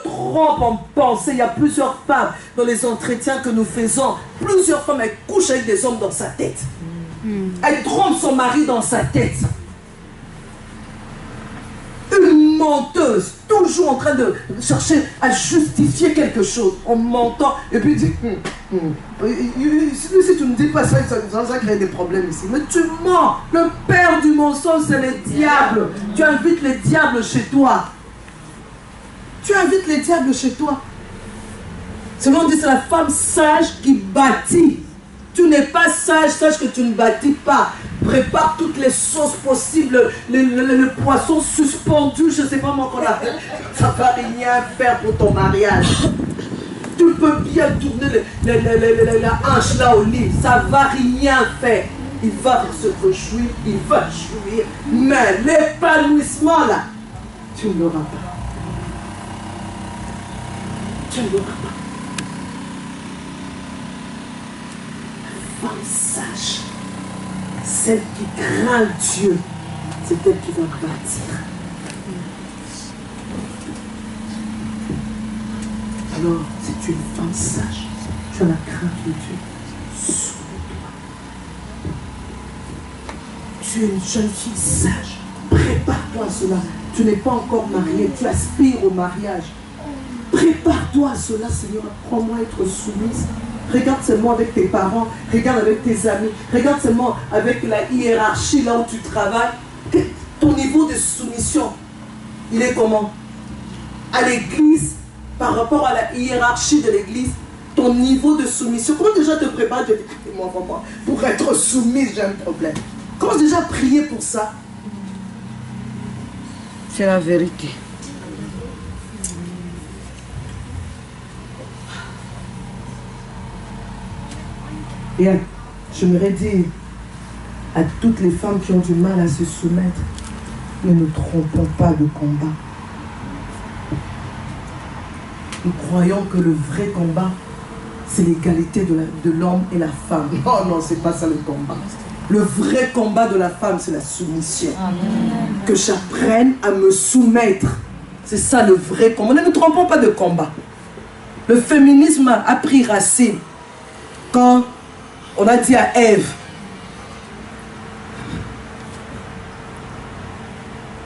trompes en pensée. Il y a plusieurs femmes dans les entretiens que nous faisons. Plusieurs femmes, elles couchent avec des hommes dans sa tête. Elle trompe son mari dans sa tête. Une menteuse, toujours en train de chercher à justifier quelque chose en mentant. Et puis dit, si tu ne dis pas ça, ça crée des problèmes ici. Mais tu mens. Le père du mensonge, c'est le diable. Tu invites les diables chez toi. Tu invites les diables chez toi. Selon on dit, c'est la femme sage qui bâtit. Tu n'es pas sage, sache que tu ne bâtis pas. Prépare toutes les sauces possibles, le poisson suspendu, je ne sais pas comment on l'appelle. Ça ne va rien faire pour ton mariage. Tu peux bien tourner la hanche là au lit, ça ne va rien faire. Il va se réjouir, il va jouir, mais l'épanouissement là, tu ne l'auras pas. Tu ne l'auras pas. Femme sage, celle qui craint Dieu, c'est elle qui va bâtir. Alors, si tu es une femme sage, tu as la crainte de Dieu, souviens-toi. Tu es une jeune fille sage, prépare-toi à cela. Tu n'es pas encore mariée, tu aspires au mariage. Prépare-toi à cela, Seigneur, apprends-moi à être soumise. Regarde seulement avec tes parents, regarde avec tes amis, regarde seulement avec la hiérarchie là où tu travailles. Ton niveau de soumission, il est comment? À l'église, par rapport à la hiérarchie de l'église, ton niveau de soumission, comment déjà te préparer? Je dis, moi, pour être soumise, j'ai un problème. Commence déjà à prier pour ça. C'est la vérité. Et j'aimerais dire à toutes les femmes qui ont du mal à se soumettre, ne nous trompons pas de combat. Nous croyons que le vrai combat, c'est l'égalité de l'homme et la femme. Non, non, c'est pas ça le combat. Le vrai combat de la femme, c'est la soumission. Que j'apprenne à me soumettre. C'est ça le vrai combat. Ne nous trompons pas de combat. Le féminisme a pris racine quand on a dit à Ève,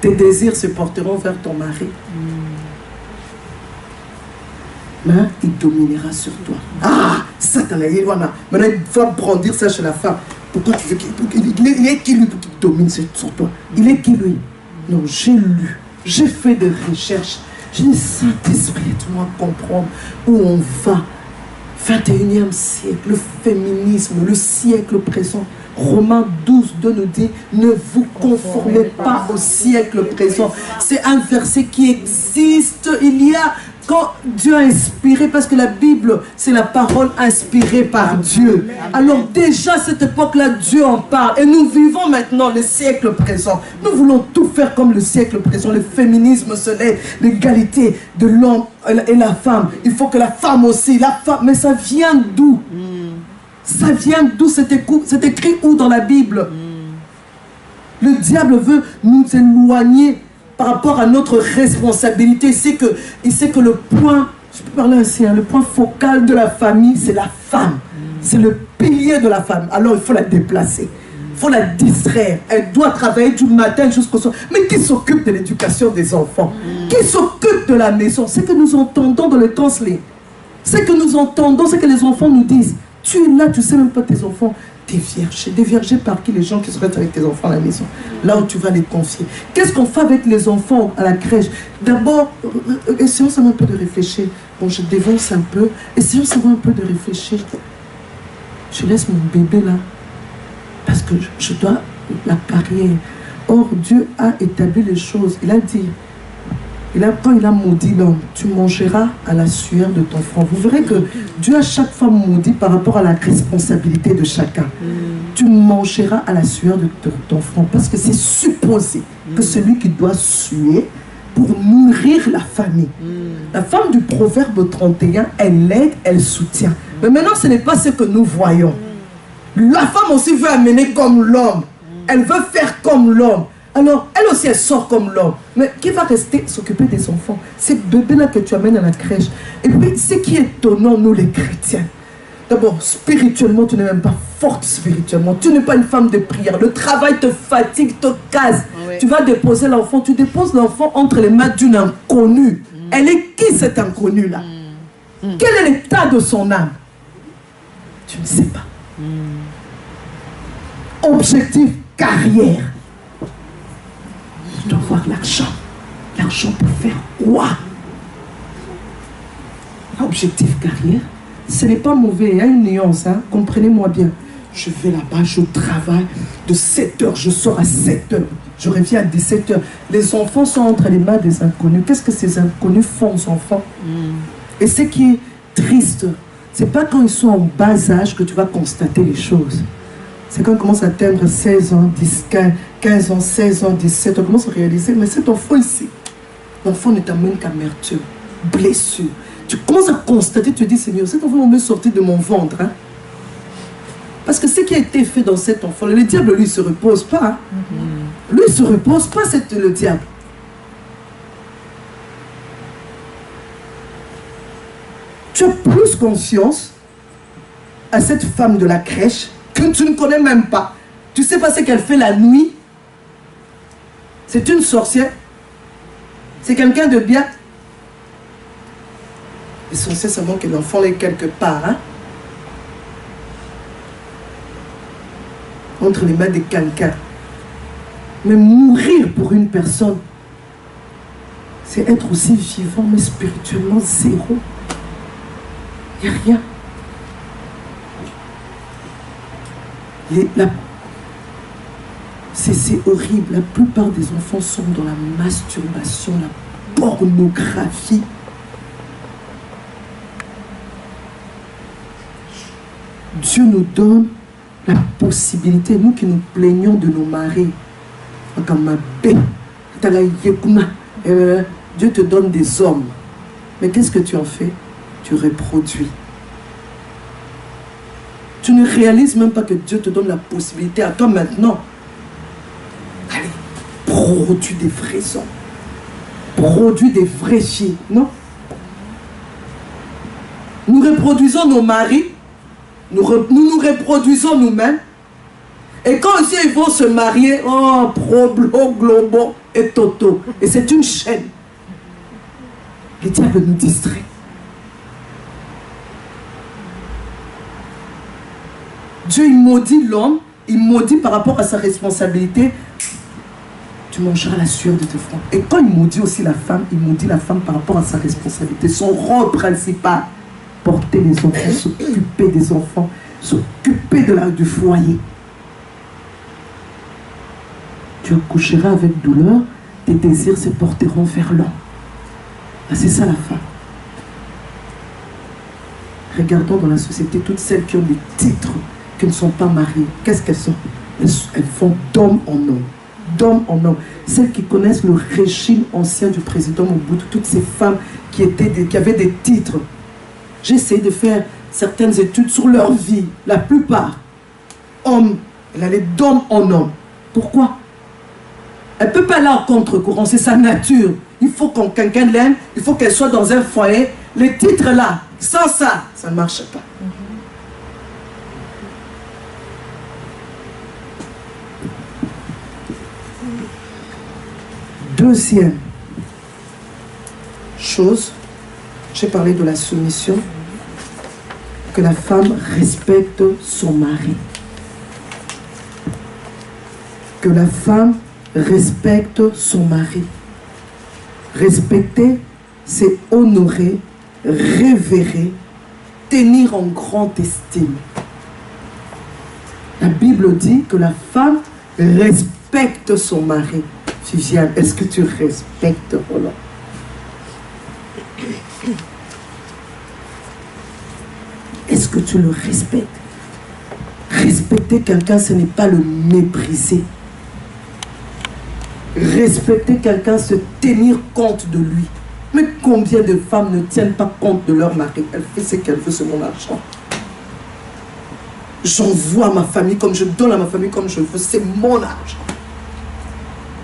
tes désirs se porteront vers ton mari. Mais il dominera sur toi. Ah, Satan, maintenant il faut brandir ça chez la femme. Pourquoi tu veux qu'il est qui lui pour qu'il domine sur toi? Il est qui lui? Non, j'ai lu, j'ai fait des recherches. J'ai dit, Saint-Esprit, aide-moi à comprendre où on va. 21e siècle, le féminisme, le siècle présent. Romains 12, 2 nous dit, ne vous conformez pas au siècle présent. C'est un verset qui existe. Il y a, quand Dieu a inspiré, parce que la Bible, c'est la parole inspirée par Dieu. Alors déjà, à cette époque-là, Dieu en parle. Et nous vivons maintenant le siècle présent. Nous voulons tout faire comme le siècle présent. Le féminisme, ce n'est l'égalité de l'homme et la femme. Il faut que la femme aussi, la femme, mais ça vient d'où? Ça vient d'où? C'est écrit où dans la Bible? Le diable veut nous éloigner par rapport à notre responsabilité. Il sait que le point, je peux parler ainsi, hein, le point focal de la famille, c'est la femme. C'est le pilier de la femme. Alors il faut la déplacer. Il faut la distraire. Elle doit travailler du matin jusqu'au soir. Mais qui s'occupe de l'éducation des enfants? Qui s'occupe de la maison? C'est que nous entendons dans le translate. C'est que nous entendons, c'est que les enfants nous disent. Tu es là, tu ne sais même pas tes enfants. Des vergers par qui les gens qui se restent avec tes enfants à la maison. Là où tu vas les confier. Qu'est-ce qu'on fait avec les enfants à la crèche? D'abord, essayons un peu de réfléchir. Bon, je dévance un peu. Essayons un peu de réfléchir. Je laisse mon bébé là. Parce que je dois la carrière. Or, Dieu a établi les choses. Il a dit, quand il a maudit l'homme, tu mangeras à la sueur de ton front. Vous verrez que Dieu a chaque fois maudit par rapport à la responsabilité de chacun. Tu mangeras à la sueur de ton front. Parce que c'est supposé que celui qui doit suer pour nourrir la famille. La femme du proverbe 31, elle aide, elle soutient. Mais maintenant, ce n'est pas ce que nous voyons. La femme aussi veut amener comme l'homme. Elle veut faire comme l'homme. Alors, elle aussi, elle sort comme l'homme. Mais qui va rester s'occuper des enfants? Ces bébés-là que tu amènes à la crèche. Et puis, ce qui est étonnant, nous les chrétiens. D'abord, spirituellement, tu n'es même pas forte spirituellement. Tu n'es pas une femme de prière. Le travail te fatigue, te casse. Oui. Tu vas déposer l'enfant. Tu déposes l'enfant entre les mains d'une inconnue. Elle est qui, cette inconnue-là? Quel est l'état de son âme? Tu ne sais pas. Objectif, carrière. Je dois avoir l'argent. L'argent pour faire quoi? Objectif carrière, ce n'est pas mauvais, il y a une nuance, hein? Comprenez-moi bien. Je vais là-bas, je travaille de 7 heures, je sors à 7 heures, je reviens à 17 heures. Les enfants sont entre les mains des inconnus. Qu'est-ce que ces inconnus font aux enfants? Et ce qui est triste, c'est pas quand ils sont en bas âge que tu vas constater les choses. C'est quand on commence à atteindre 16 ans, 10, 15 ans, 16 ans, 17 ans, on commence à réaliser, mais cet enfant ici, l'enfant ne t'amène qu'amertume, blessure. Tu commences à constater, tu te dis, Seigneur, cet enfant me sorti de mon ventre. Hein? Parce que ce qui a été fait dans cet enfant, le diable, lui, ne se repose pas. Hein? Lui, il ne se repose pas, c'est le diable. Tu as plus confiance à cette femme de la crèche que tu ne connais même pas. Tu ne sais pas ce qu'elle fait la nuit. C'est une sorcière. C'est quelqu'un de bien. L'essentiel, c'est seulement que l'enfant est quelque part. Hein? Entre les mains de quelqu'un. Mais mourir pour une personne, c'est être aussi vivant, mais spirituellement zéro. Il n'y a rien. C'est horrible. La plupart des enfants sont dans la masturbation, la pornographie. Dieu nous donne la possibilité, nous qui nous plaignons de nos maris, Dieu te donne des hommes. Mais qu'est-ce que tu en fais? Tu reproduis. Tu ne réalises même pas que Dieu te donne la possibilité à toi maintenant. Allez, produis des vrais hommes. Produis des vrais filles, non? Nous reproduisons nos maris, nous nous reproduisons nous-mêmes. Et quand aussi ils vont se marier, oh, Problo, Globo et Toto. Et c'est une chaîne. Le diable nous distrait. Dieu, il maudit l'homme, il maudit par rapport à sa responsabilité. Tu mangeras la sueur de tes frères. Et quand il maudit aussi la femme, il maudit la femme par rapport à sa responsabilité. Son rôle principal, porter les enfants, s'occuper des enfants, s'occuper du foyer. Tu accoucheras avec douleur, tes désirs se porteront vers l'homme. Ah, c'est ça la femme. Regardons dans la société toutes celles qui ont des titres, qui ne sont pas mariées. Qu'est-ce qu'elles sont? Elles font d'homme en homme. D'homme en homme. Celles qui connaissent le régime ancien du président Mobutu, toutes ces femmes qui avaient des titres. J'ai essayé de faire certaines études sur leur vie. La plupart, hommes, elle allait d'homme en homme. Pourquoi? Elle ne peut pas aller en contre-courant, c'est sa nature. Il faut que quelqu'un l'aime, il faut qu'elle soit dans un foyer. Les titres là, sans ça, ça ne marche pas. Deuxième chose, j'ai parlé de la soumission, que la femme respecte son mari. Que la femme respecte son mari. Respecter, c'est honorer, révérer, tenir en grande estime. La Bible dit que la femme respecte son mari. Viviane, est-ce que tu respectes Roland? Est-ce que tu le respectes? Respecter quelqu'un, ce n'est pas le mépriser. Respecter quelqu'un, c'est tenir compte de lui. Mais combien de femmes ne tiennent pas compte de leur mari? Elle fait ce qu'elle veut, c'est mon argent. J'envoie à ma famille comme je donne à ma famille comme je veux, c'est mon argent.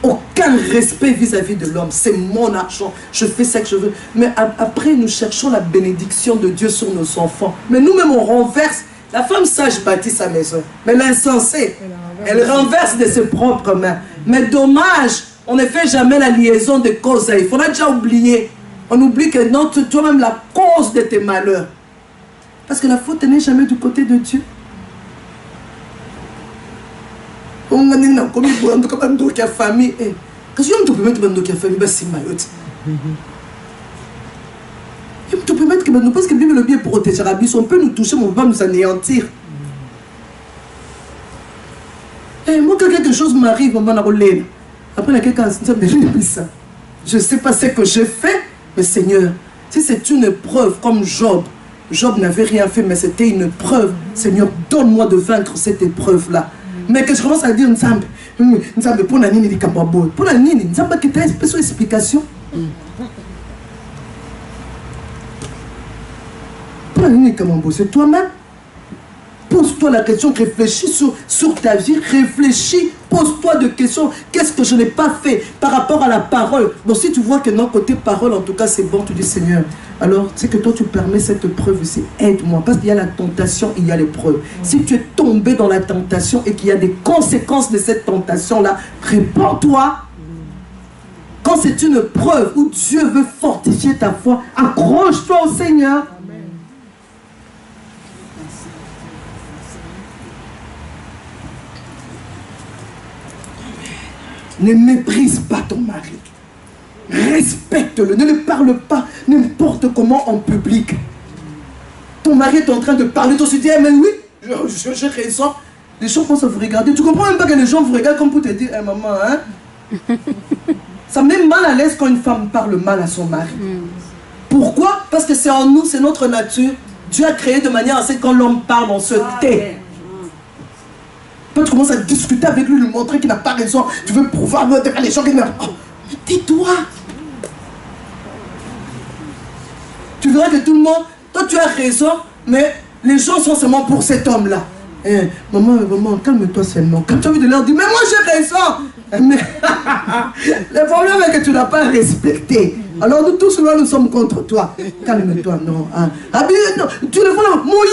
Aucun respect vis-à-vis de l'homme, c'est mon argent, je fais ce que je veux. Mais après, nous cherchons la bénédiction de Dieu sur nos enfants. Mais nous-mêmes, on renverse. La femme sage bâtit sa maison, mais l'insensée, elle renverse de ses propres mains. Mais dommage, on ne fait jamais la liaison de cause. Il faudra déjà oublier. On oublie que non, toi-même la cause de tes malheurs. Parce que la faute n'est jamais du côté de Dieu. On a dit que la famille. Parce que tu peux mettre que la famille, c'est maillot. Tu peux mettre que parce que la Bible le bien protéger la vie, on peut nous toucher, mais on ne peut pas nous anéantir. Et moi, quand quelque chose m'arrive, on va rouler. Après, il y a quelqu'un qui me dit ça. Je ne sais pas ce que j'ai fait, mais Seigneur, si c'est une épreuve comme Job, Job n'avait rien fait, mais c'était une preuve. Seigneur, donne-moi de vaincre cette épreuve-là. Mais que je commence à dire, Nzambe, pour la nini, pour la nini, Nzambe qui t'a une explication. Pour la nini, c'est toi-même. Pose-toi la question, réfléchis sur ta vie, réfléchis, pose-toi des questions. Qu'est-ce que je n'ai pas fait par rapport à la parole? Bon, si tu vois que non, côté parole, en tout cas, c'est bon, tu dis Seigneur, alors c'est que toi, tu permets cette preuve aussi. Aide-moi, parce qu'il y a la tentation, il y a l'épreuve. Si tu es tombé dans la tentation et qu'il y a des conséquences de cette tentation-là, réponds-toi. Quand c'est une preuve où Dieu veut fortifier ta foi, accroche-toi au Seigneur. Ne méprise pas ton mari. Respecte-le. Ne le parle pas n'importe comment en public. Ton mari est en train de parler. Toi, tu dis, mais oui, j'ai raison. Les gens commencent à vous regarder. Tu comprends même pas que les gens vous regardent comme pour te dire, maman, hein? Ça met mal à l'aise quand une femme parle mal à son mari. Pourquoi? Parce que c'est en nous, c'est notre nature. Dieu a créé de manière à ce que quand l'homme parle, on se tait. Tu commences à discuter avec lui, lui montrer qu'il n'a pas raison. Tu veux pouvoir devant les gens qui n'ont pas. Oh, tais-toi. Tu verras que tout le monde, toi tu as raison, mais les gens sont seulement pour cet homme-là. Eh, maman, calme-toi seulement. Quand tu as envie de leur dire, mais moi j'ai raison. Mais le problème est que tu n'as pas respecté. Alors nous tous là, nous sommes contre toi. Calme-toi, non. Hein. Ah bien, non, tu le vois là, mon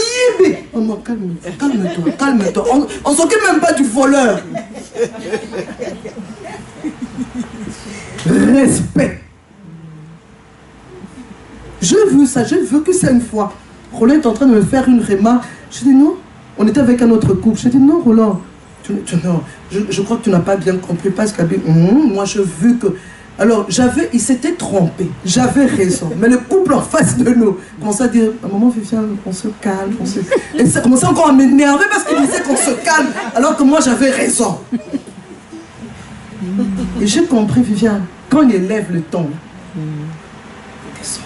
yébé. Maman, calme-toi. On ne s'occupe même pas du voleur. Respect. Je veux ça, je veux que c'est une fois. Roland est en train de me faire une remarque. Je dis non. On était avec un autre couple. Je dis non, Roland. Non, je crois que tu n'as pas bien compris parce que moi je veux que. Alors il s'était trompé. J'avais raison. Mais le couple en face de nous commençait à dire maman Viviane, on se calme. Et ça commençait encore à m'énerver parce qu'il disait qu'on se calme alors que moi j'avais raison. Et j'ai compris, Viviane, quand il élève le ton, descends.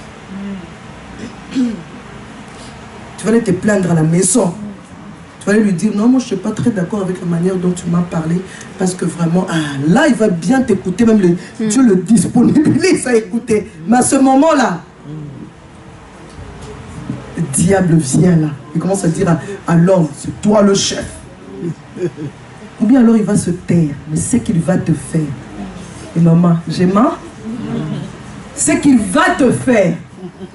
Tu vas aller te plaindre à la maison. Tu vas aller lui dire, non, moi je ne suis pas très d'accord avec la manière dont tu m'as parlé, parce que vraiment, là, il va bien t'écouter, même Dieu le disponibilise à écouter. Mais à ce moment-là, le diable vient là. Il commence à dire à l'homme, c'est toi le chef. Ou bien alors il va se taire, mais c'est qu'il va te faire. Et maman, j'aime. C'est qu'il va te faire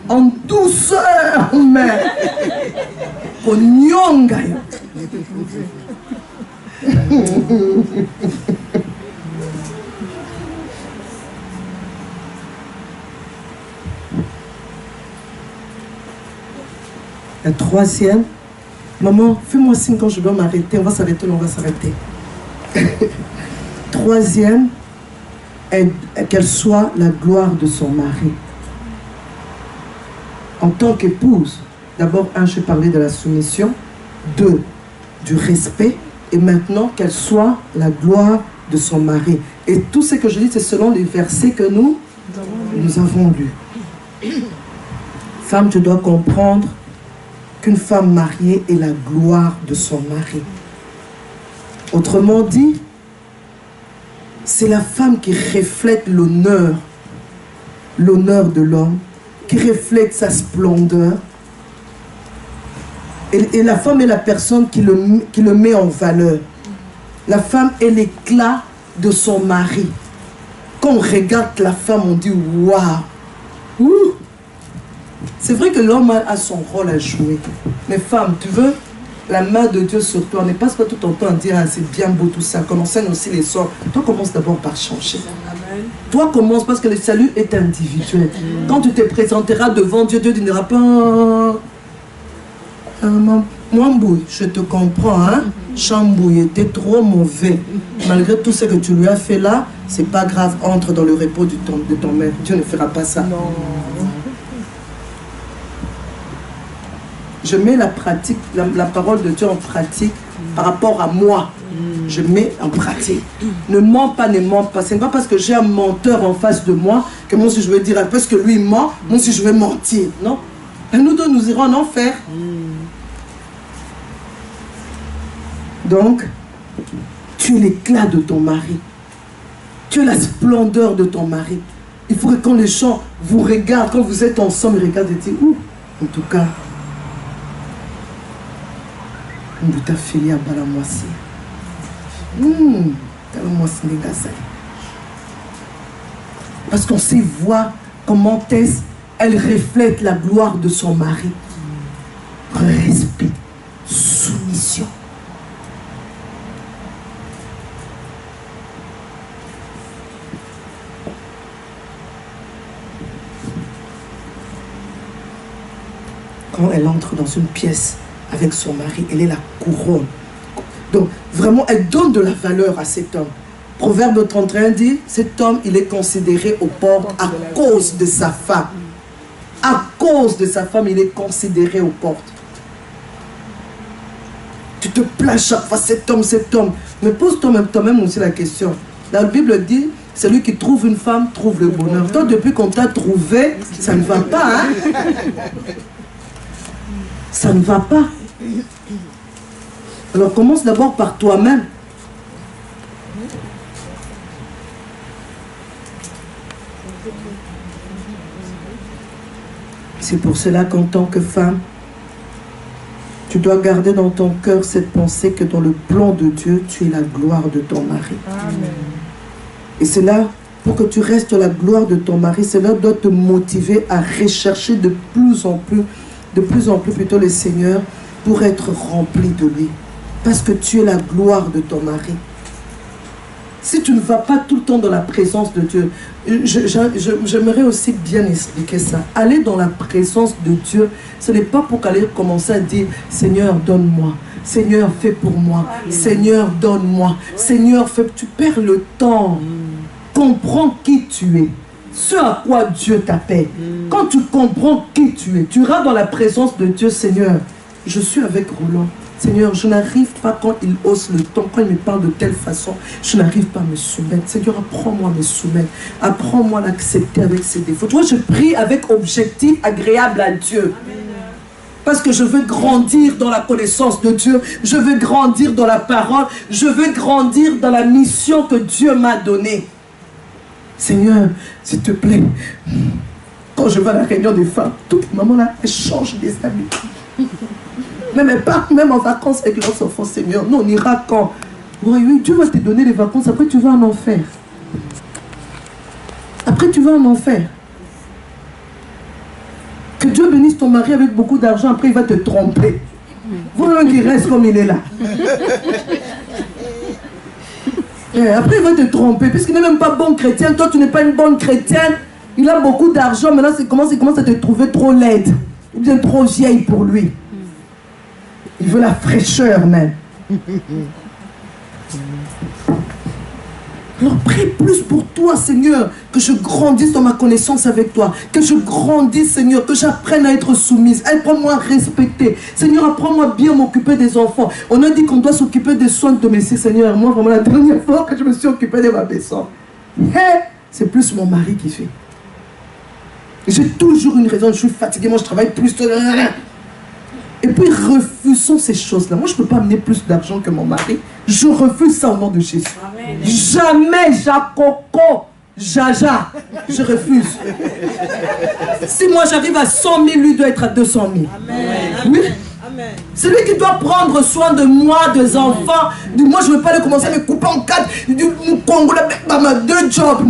en douceur, mais Konyonga. La troisième, maman, fais-moi signe quand je dois m'arrêter. On va s'arrêter, on va s'arrêter. Troisième, qu'elle soit la gloire de son mari. En tant qu'épouse, d'abord, je parlais de la soumission. 2, du respect. Et maintenant, qu'elle soit la gloire de son mari. Et tout ce que je dis, c'est selon les versets que nous avons lus. Femme, tu dois comprendre qu'une femme mariée est la gloire de son mari. Autrement dit, c'est la femme qui reflète l'honneur de l'homme, qui reflète sa splendeur. Et la femme est la personne qui le met en valeur. La femme est l'éclat de son mari. Quand on regarde la femme, on dit waouh! C'est vrai que l'homme a son rôle à jouer. Mais femme, tu veux la main de Dieu sur toi. Ne passe pas tout ton temps à dire ah, c'est bien beau tout ça. Qu'on enseigne aussi les sorts. Toi, commence d'abord par changer. Amen. Toi, commence parce que le salut est individuel. Quand tu te présenteras devant Dieu, Dieu ne dira pas Mwambouille, je te comprends, hein? Chambouille, t'es trop mauvais. Malgré tout ce que tu lui as fait là, c'est pas grave, entre dans le repos de ton maître. Dieu ne fera pas ça. Non. Je mets la pratique, la parole de Dieu en pratique par rapport à moi. Je mets en pratique. Ne mens pas, ne mens pas. Ce n'est pas parce que j'ai un menteur en face de moi que moi aussi je vais dire, parce que lui ment, moi aussi je vais mentir. Non. Et nous deux, nous irons en enfer. Donc, tu es l'éclat de ton mari. Tu es la splendeur de ton mari. Il faut que quand les gens vous regardent, quand vous êtes ensemble, ils regardent et disent, ouh, en tout cas, on t'a filé à Balamoissi. Parce qu'on sait voir comment elle reflète la gloire de son mari. Respect, soumission. Quand elle entre dans une pièce avec son mari, elle est la couronne. Donc, vraiment, elle donne de la valeur à cet homme. Proverbe 31 dit, cet homme, il est considéré aux portes à cause de sa femme. À cause de sa femme, il est considéré aux portes. Tu te plains chaque fois, cet homme. Mais pose toi-même aussi la question. La Bible dit, celui qui trouve une femme trouve le bonheur. Toi, depuis qu'on t'a trouvé, ça ne va pas, hein? Ça ne va pas. Alors commence d'abord par toi-même. C'est pour cela qu'en tant que femme, Tu dois garder dans ton cœur cette pensée que dans le plan de Dieu, tu es la gloire de ton mari. Amen. Et c'est là, pour que tu restes la gloire de ton mari, cela doit te motiver à rechercher de plus en plus plutôt le Seigneur pour être rempli de lui. Parce que tu es la gloire de ton mari. Si tu ne vas pas tout le temps dans la présence de Dieu, j'aimerais aussi bien expliquer ça. Aller dans la présence de Dieu, ce n'est pas pour qu'aller commencer à dire « Seigneur, donne-moi ». Seigneur, fais pour moi. Seigneur, donne-moi. Seigneur, fais. Tu perds le temps. Comprends qui tu es. Ce à quoi Dieu t'appelle. Quand tu comprends qui tu es, tu iras dans la présence de Dieu. Seigneur, je suis avec Roland. Seigneur, je n'arrive pas quand il hausse le ton, quand il me parle de telle façon, je n'arrive pas à me soumettre. Seigneur, apprends-moi à me soumettre. Apprends-moi à l'accepter avec ses défauts. Tu vois, je prie avec objectif agréable à Dieu. Parce que je veux grandir dans la connaissance de Dieu. Je veux grandir dans la parole. Je veux grandir dans la mission que Dieu m'a donnée. Seigneur, s'il te plaît, quand je vais à la réunion des femmes, toutes les mamans là, elles changent des amis. Même elles partent même en vacances avec leurs enfants, Seigneur. Non, on ira quand? Oui, Dieu va te donner les vacances, après tu vas en enfer. Après tu vas en enfer. Que Dieu bénisse ton mari avec beaucoup d'argent, après il va te tromper. Voilà qu'il reste comme il est là. Et après il va te tromper, puisqu'il n'est même pas bon chrétien, toi tu n'es pas une bonne chrétienne, il a beaucoup d'argent, maintenant il commence à te trouver trop laide, ou bien trop vieille pour lui. Il veut la fraîcheur même. Alors prie plus pour toi, Seigneur, que je grandisse dans ma connaissance avec toi, que je grandisse, Seigneur, que j'apprenne à être soumise, apprends-moi à respecter. Seigneur, apprends-moi bien à m'occuper des enfants. On a dit qu'on doit s'occuper des soins domestiques, Seigneur. Moi, vraiment, la dernière fois que je me suis occupé de ma maison, c'est plus mon mari qui fait. J'ai toujours une raison, je suis fatiguée, moi je travaille plus. Et puis refusons ces choses-là. Moi, je ne peux pas amener plus d'argent que mon mari. Je refuse ça au nom de Jésus. Amen. Jamais, Jacoco, Jaja, je refuse. Si moi j'arrive à 100 000, lui doit être à 200 000. Amen. Oui. Amen. C'est lui qui doit prendre soin de moi, des enfants. Moi, je ne veux pas commencer à me couper en quatre. Du Congo, deux jobs.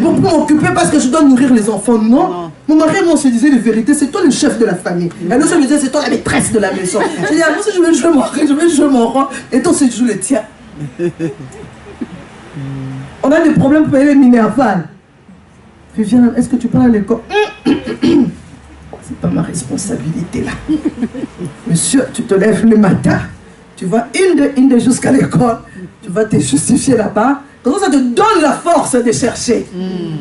Pour m'occuper parce que je dois nourrir les enfants. Non. Mon mari, moi, on se disait la vérité, c'est toi le chef de la famille. Et nous, je me disais, c'est toi la maîtresse de la maison. Je dis, moi, si je veux jouer mon rôle, je veux jouer mon rôle. Et toi, si je joue le tien. On a des problèmes pour payer les Minerval. Viviane, est-ce que tu parles à l'école? C'est pas ma responsabilité là. Monsieur, tu te lèves le matin, tu vas in jusqu'à l'école, tu vas te justifier là-bas. Comme ça te donne la force de chercher,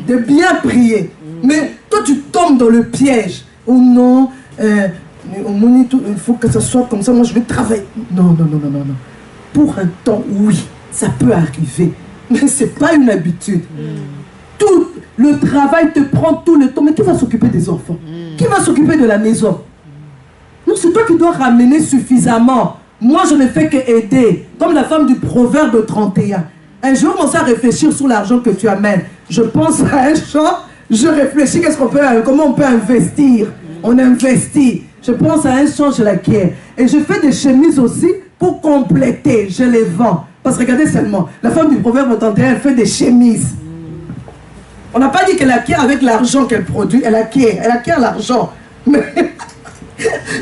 de bien prier. Mais toi tu tombes dans le piège. Oh non, il faut que ça soit comme ça, moi je vais travailler. Non. Pour un temps, oui, ça peut arriver. Mais c'est pas une habitude. Tout le travail te prend tout le temps. Mais qui va s'occuper des enfants? Qui va s'occuper de la maison? Non, c'est toi qui dois ramener suffisamment. Moi, je ne fais que aider. Comme la femme du Proverbe 31. Un jour, on commence à réfléchir sur l'argent que tu amènes. Je pense à un champ, je réfléchis comment on peut investir. On investit. Je pense à un champ, je l'acquiers. Et je fais des chemises aussi pour compléter. Je les vends. Parce que regardez seulement, la femme du Proverbe 31, elle fait des chemises. On n'a pas dit qu'elle acquiert avec l'argent qu'elle produit, elle acquiert l'argent. Mais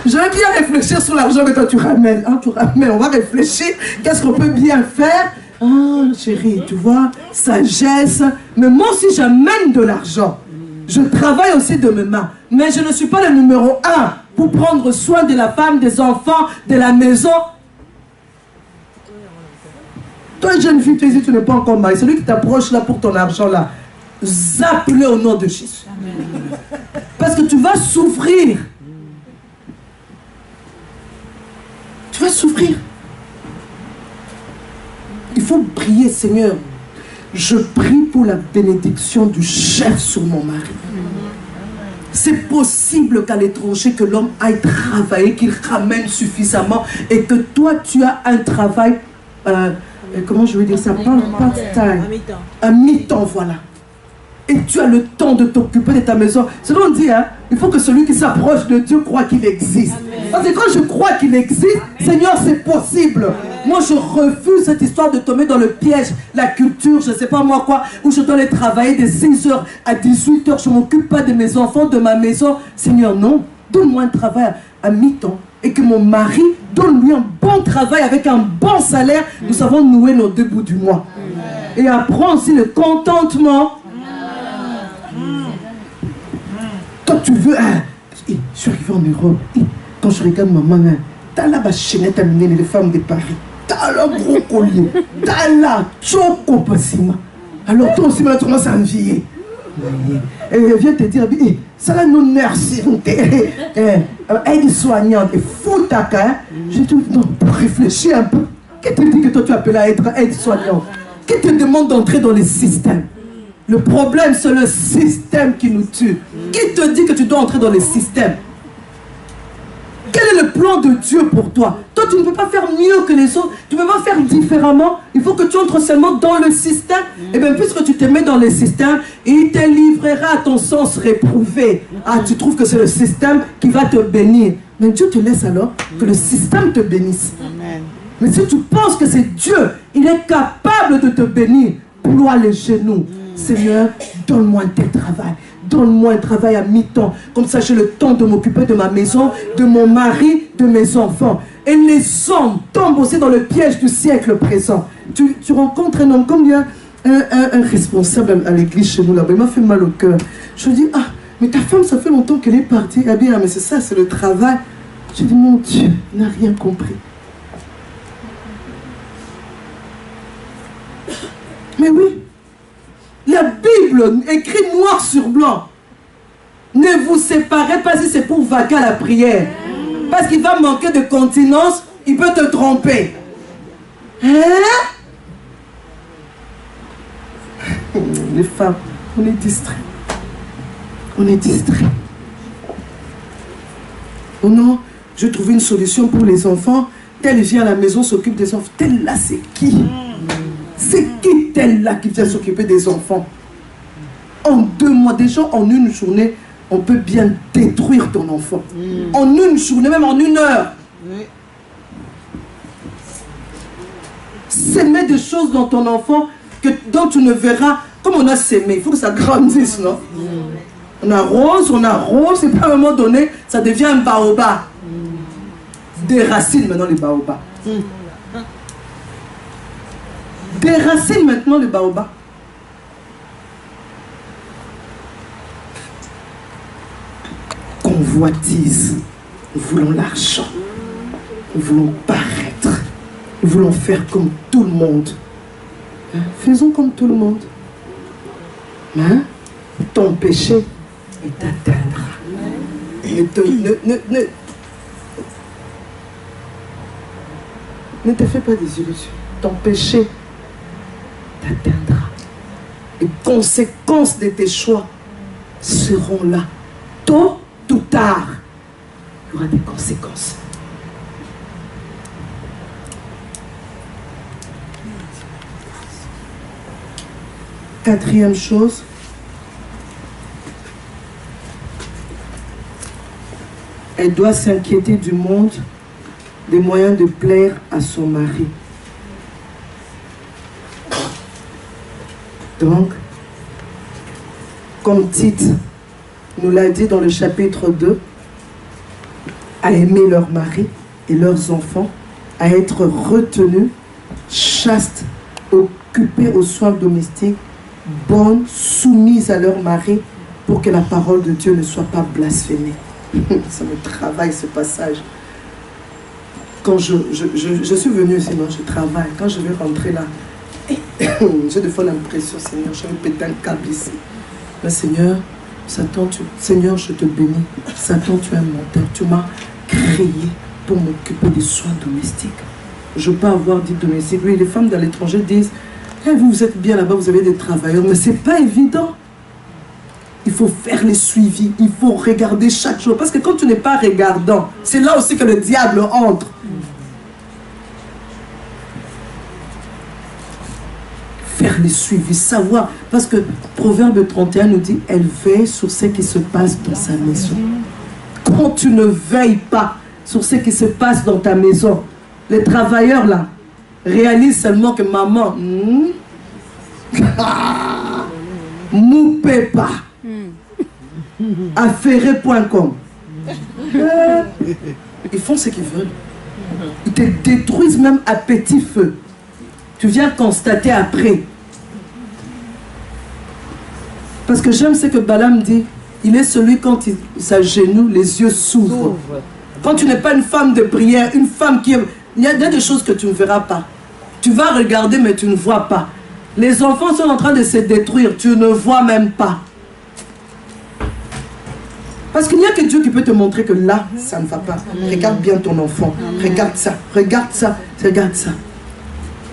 je vais bien réfléchir sur l'argent que toi tu ramènes. Tu ramènes, on va réfléchir, qu'est-ce qu'on peut bien faire? Chérie, tu vois, sagesse. Mais moi aussi j'amène de l'argent. Je travaille aussi de mes mains. Mais je ne suis pas le numéro 1 pour prendre soin de la femme, des enfants, de la maison. Toi, jeune fille, tu es ici, tu n'es pas encore mariée. Celui qui t'approche là pour ton argent là, zappe-le au nom de Jésus. Amen. Parce que tu vas souffrir. Tu vas souffrir. Il faut prier, Seigneur. Je prie pour la bénédiction du chef sur mon mari. C'est possible qu'à l'étranger, que l'homme aille travailler, qu'il ramène suffisamment et que toi, tu as un travail, comment je vais dire ça, un mi-temps, voilà. Et tu as le temps de t'occuper de ta maison. C'est ce qu'on dit, hein, il faut que celui qui s'approche de Dieu croit qu'il existe. Amen. Parce que quand je crois qu'il existe, Seigneur, c'est possible. Moi, je refuse cette histoire de tomber dans le piège, la culture, je ne sais pas moi quoi, où je dois aller travailler de 6h à 18h, je ne m'occupe pas de mes enfants, de ma maison. Seigneur, non. Donne-moi un travail à mi-temps et que mon mari donne-lui un bon travail avec un bon salaire. Nous savons nouer nos 2 bouts du mois. Et apprends aussi le contentement. Quand tu veux, je suis arrivé en Europe, quand je regarde ma maman, t'as la chaînette à mener les femmes de Paris, t'as le gros collier, t'as la choco passima. Alors toi aussi, tu commences à envier. Et elle vient te dire, ça là, nous nurse, aide-soignante, et foutaka. Je te dis, non, pour réfléchir un peu, qui te dit que toi tu appelles à être aide-soignante? Qui te demande d'entrer dans les systèmes? Le problème, c'est le système qui nous tue. Qui te dit que tu dois entrer dans les systèmes? Quel est le plan de Dieu pour toi? Toi, tu ne peux pas faire mieux que les autres. Tu ne peux pas faire différemment. Il faut que tu entres seulement dans le système. Et bien, puisque tu te mets dans le système, il te livrera à ton sens réprouvé. Ah, tu trouves que c'est le système qui va te bénir. Mais Dieu te laisse alors que le système te bénisse. Amen. Mais si tu penses que c'est Dieu, il est capable de te bénir. Ploie les genoux. Seigneur, donne-moi un tel travail. Donne-moi un travail à mi-temps. Comme ça, j'ai le temps de m'occuper de ma maison, de mon mari, de mes enfants. Et les hommes tombent aussi dans le piège du siècle présent. Tu rencontres un homme, comme il y a un responsable à l'église chez nous là-bas. Il m'a fait mal au cœur. Je lui dis, ah, mais ta femme, ça fait longtemps qu'elle est partie. Ah bien, mais c'est ça, c'est le travail. Je dis, mon Dieu, il n'a rien compris. Mais oui. La Bible écrit noir sur blanc. Ne vous séparez pas si c'est pour vaquer à la prière. Parce qu'il va manquer de continence, il peut te tromper. Hein? Les femmes, on est distraits. On est distraits. Oh non, je trouve une solution pour les enfants. Tel vient à la maison, s'occupe des enfants. Tel là, c'est qui? C'est qui tel là qui vient s'occuper des enfants? En 2 mois, déjà en une journée, on peut bien détruire ton enfant. En une journée, même en 1 heure. S'aimer des choses dans ton enfant dont tu ne verras. Comme on a sémé, il faut que ça grandisse, non? On arrose, et puis à un moment donné, ça devient un baobab. Des racines maintenant, les baobabs. Des racines maintenant, le baobab. Convoitise. Nous voulons l'argent. Nous voulons paraître. Nous voulons faire comme tout le monde. Hein? Faisons comme tout le monde. Hein? Ton péché, il t'atteindra. Ne te fais pas des illusions. Ton péché t'atteindra. Les conséquences de tes choix seront là. Tôt ou tard, il y aura des conséquences. Quatrième chose, elle doit s'inquiéter du monde, des moyens de plaire à son mari. Donc, comme Tite nous l'a dit dans le chapitre 2, à aimer leur mari et leurs enfants, à être retenus, chastes, occupés aux soins domestiques, bonnes, soumises à leur mari, pour que la parole de Dieu ne soit pas blasphémée. Ça me travaille ce passage. Quand je suis venue ici, non, je travaille. Quand je vais rentrer là, j'ai des fois l'impression, Seigneur, je vais péter un câble ici. Mais Seigneur, Seigneur, je te bénis. Satan, tu es un menteur. Tu m'as créé pour m'occuper des soins domestiques. Je ne veux pas avoir dit domestique. Oui, les femmes dans l'étranger disent, hey, vous êtes bien là-bas, vous avez des travailleurs. Mais ce n'est pas évident. Il faut faire les suivis. Il faut regarder chaque jour. Parce que quand tu n'es pas regardant, c'est là aussi que le diable entre. Faire les suivis, savoir. Parce que Proverbe 31 nous dit, elle veille sur ce qui se passe dans sa maison. Quand tu ne veilles pas sur ce qui se passe dans ta maison. Les travailleurs là réalisent seulement que maman moupé pas affairé.com. Ils font ce qu'ils veulent. Ils te détruisent même à petit feu. Tu viens constater après. Parce que j'aime ce que Balaam dit. Il est celui quand il s'agenouille, les yeux s'ouvrent. Quand tu n'es pas une femme de prière, une femme qui... Il y a des choses que tu ne verras pas. Tu vas regarder mais tu ne vois pas. Les enfants sont en train de se détruire. Tu ne vois même pas. Parce qu'il n'y a que Dieu qui peut te montrer que là, ça ne va pas. Regarde bien ton enfant. Regarde ça, regarde ça, regarde ça.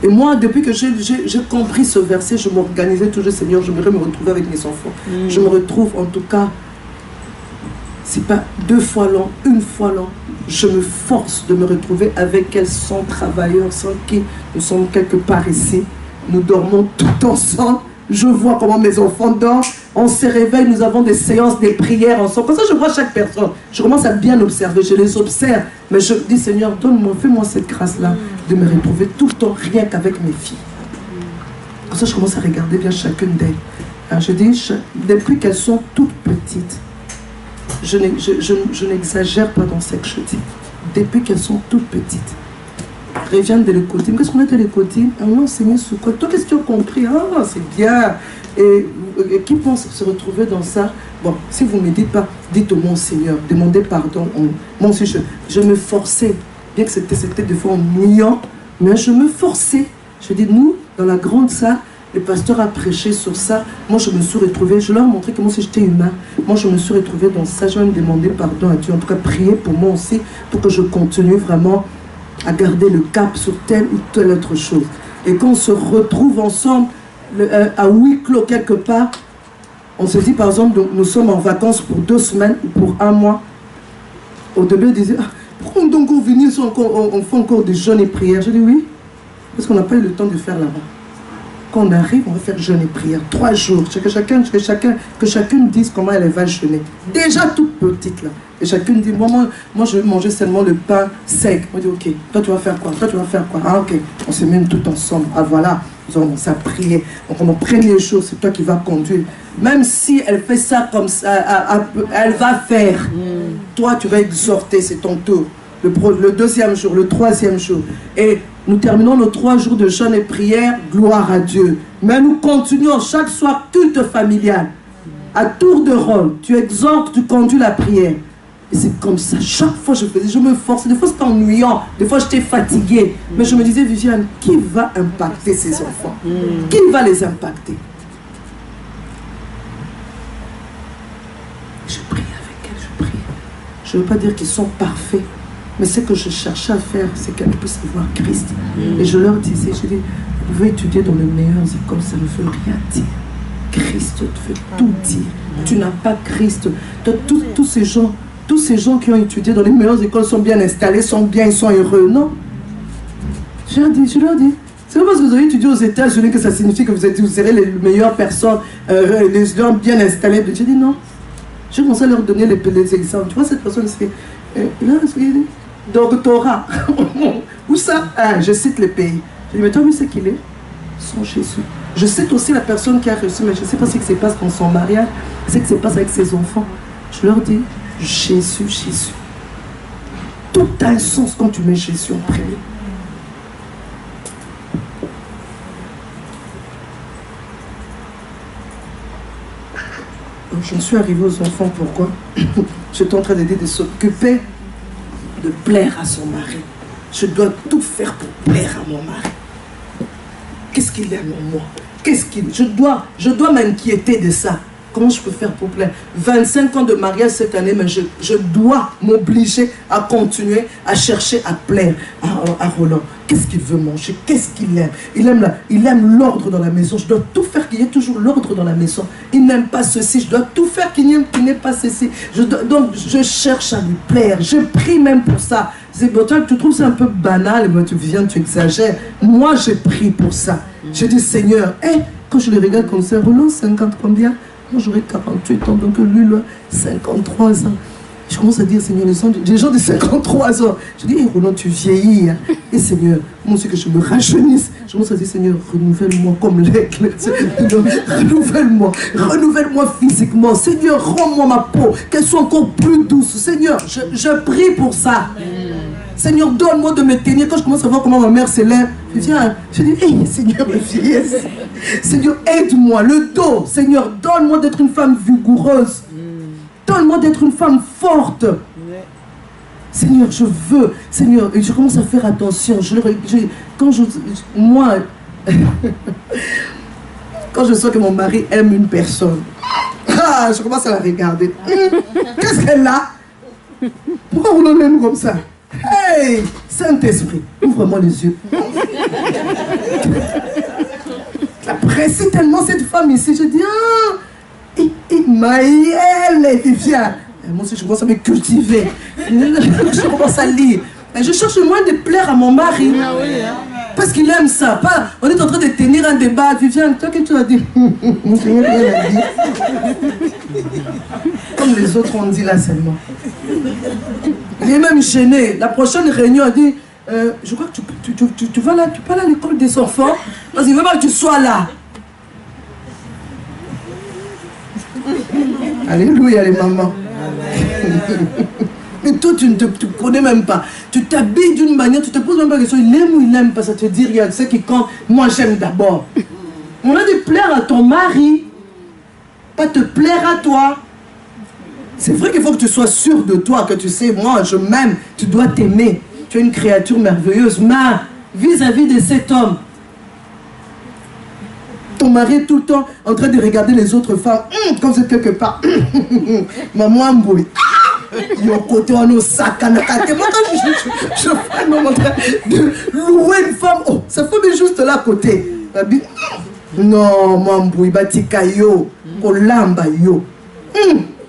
Et moi, depuis que j'ai compris ce verset, je m'organisais toujours, Seigneur, j'aimerais me retrouver avec mes enfants. Je me retrouve en tout cas, c'est pas 2 fois l'an, 1 fois l'an, je me force de me retrouver avec elles sans travailleurs, sans qui nous sommes quelque part ici. Nous dormons tout ensemble. Je vois comment mes enfants dorment. On se réveille, nous avons des séances, des prières ensemble. Comme ça, je vois chaque personne. Je commence à bien observer, je les observe. Mais je dis, Seigneur, donne-moi, fais-moi cette grâce-là de me retrouver tout le temps, rien qu'avec mes filles. Comme ça, je commence à regarder bien chacune d'elles. Alors, je dis, depuis qu'elles sont toutes petites, je n'exagère pas dans ce que je dis. Depuis qu'elles sont toutes petites. Reviennent de l'écotine. Qu'est-ce qu'on a de l'écotine? Ah non, Seigneur, sous quoi? Toi, qu'est-ce que tu as compris? Ah, c'est bien. Et qui pense se retrouver dans ça? Bon, si vous ne me dites pas, dites-moi au Seigneur, demandez pardon. Moi aussi, je me forçais, bien que c'était des fois ennuyant, mais je me forçais. Je dis, nous, dans la grande salle, le pasteur a prêché sur ça. Moi, je me suis retrouvée, je leur ai montré que moi aussi j'étais humain. Moi, je me suis retrouvée dans ça. Je vais me demander pardon à Dieu. En tout cas, prier pour moi aussi, pour que je continue vraiment à garder le cap sur telle ou telle autre chose. Et quand on se retrouve ensemble, à huis clos quelque part, on se dit par exemple, nous sommes en vacances pour 2 semaines ou pour 1 mois. Au début, ils disaient, pourquoi on doit encore venir, on fait encore des jeûnes et prières? Je dis oui, parce qu'on n'a pas eu le temps de faire là-bas. Quand on arrive, on va faire jeûne et prière. 3 jours, que chacune dise comment elle va jeûner. Déjà toute petite là. Et chacune dit, moi je vais manger seulement le pain sec. On dit, ok, toi tu vas faire quoi? Toi tu vas faire quoi? Ah ok, on se met tout ensemble. Ah voilà, nous allons commencer à prier. Donc mon premier jour, c'est toi qui vas conduire. Même si elle fait ça comme ça, elle va faire. Toi tu vas exhorter, c'est ton tour. Le 2e jour, le 3e jour. Et nous terminons nos 3 jours de jeûne et prière, gloire à Dieu. Mais nous continuons chaque soir culte familial. À tour de rôle, tu exhortes, tu conduis la prière. Et c'est comme ça, chaque fois je faisais, je me forçais. Des fois c'était ennuyant, des fois j'étais fatiguée. Mais je me disais, Viviane, qui va impacter ces enfants? Qui va les impacter? Je prie avec elles, je prie. Je ne veux pas dire qu'ils sont parfaits. Mais ce que je cherchais à faire, c'est qu'elles puissent voir Christ. Et je leur disais, je dis, vous pouvez étudier dans les meilleures écoles, ça ne veut rien dire. Christ te veut tout dire. Tu n'as pas Christ. Tous ces gens qui ont étudié dans les meilleures écoles sont bien installés, sont bien, ils sont heureux. Non. Je leur dis, c'est pas parce que vous avez étudié aux États-Unis que ça signifie que vous serez les meilleures personnes, les gens bien installés. J'ai dit non. J'ai commencé à leur donner les exemples. Tu vois, cette personne, c'est doctorat. Où ça? Ah, je cite les pays. Je dis, mais toi, vu ce qu'il est? Sans Jésus. Je cite aussi la personne qui a reçu, mais je ne sais pas ce qui se passe dans son mariage, ce qui se passe avec ses enfants. Je leur dis, Jésus, Jésus. Tout a un sens quand tu mets Jésus en premier. Je suis arrivée aux enfants, pourquoi? J'étais en train d'aider de s'occuper, de plaire à son mari. Je dois tout faire pour plaire à mon mari. Qu'est-ce qu'il aime en moi? Je dois m'inquiéter de ça. Comment je peux faire pour plaire? 25 ans de mariage cette année, mais je dois m'obliger à continuer à chercher à plaire à Roland. Qu'est-ce qu'il veut manger? Qu'est-ce qu'il aime? Il aime l'ordre dans la maison. Je dois tout faire qu'il y ait toujours l'ordre dans la maison. Il n'aime pas ceci. Je dois tout faire qu'il n'ait pas ceci. Donc, je cherche à lui plaire. Je prie même pour ça. C'est pour toi que tu trouves ça un peu banal, mais tu viens, tu exagères. Moi, je prie pour ça. Je dis, Seigneur, quand je le regarde comme ça, Roland, 50 combien? Moi, j'aurais 48 ans, donc lui, là, 53 ans. Je commence à dire, Seigneur, les gens de 53 ans. Je dis, hey, Roland, tu vieillis. Hein. Et Seigneur, moi aussi que je me rajeunisse. Je commence à dire, Seigneur, renouvelle-moi comme l'aigle. Renouvelle-moi physiquement. Seigneur, rends-moi ma peau, qu'elle soit encore plus douce. Seigneur, je prie pour ça. Seigneur, donne-moi de me tenir. Quand je commence à voir comment ma mère s'élève, je viens, je dis, hey, Seigneur, ma vieillesse. Seigneur, aide-moi, le dos. Seigneur, donne-moi d'être une femme vigoureuse. Donne-moi d'être une femme forte. Seigneur, je veux. Seigneur, et je commence à faire attention. Moi, quand je sens que mon mari aime une personne, je commence à la regarder. Qu'est-ce qu'elle a? Pourquoi vous l'aimez comme ça? Hey, Saint-Esprit, ouvre-moi les yeux. J'apprécie tellement cette femme ici. Je dis, Maëlle, viens. Moi aussi, je commence à me cultiver. Je commence à lire. Je cherche le moyen de plaire à mon mari. Parce qu'il aime ça. Pas, on est en train de tenir un débat. Viviane, toi, qu'est-ce que tu as dit? Comme les autres ont dit là seulement. Il est même gêné. La prochaine réunion a dit, je crois que tu vas là, tu parles à l'école des enfants. Parce qu'il veut pas que tu sois là. Alléluia les mamans. Mais toi tu ne te connais même pas. Tu t'habilles d'une manière, tu te poses même pas la question, il aime ou il n'aime pas, ça te dit rien. C'est qui compte, moi j'aime d'abord. On a de plaire à ton mari, pas te plaire à toi. C'est vrai qu'il faut que tu sois sûr de toi, que tu sais, moi je m'aime, tu dois t'aimer. Tu es une créature merveilleuse, mais vis-à-vis de cet homme, ton mari est tout le temps en train de regarder les autres femmes, comme c'est quelque part. Maman Mboui. Yo côté on nous sakana. Moi quand je vois un homme en train de louer une femme, oh, sa femme est juste là à côté. Non, moi Mboui, batika yo, kolamba yo.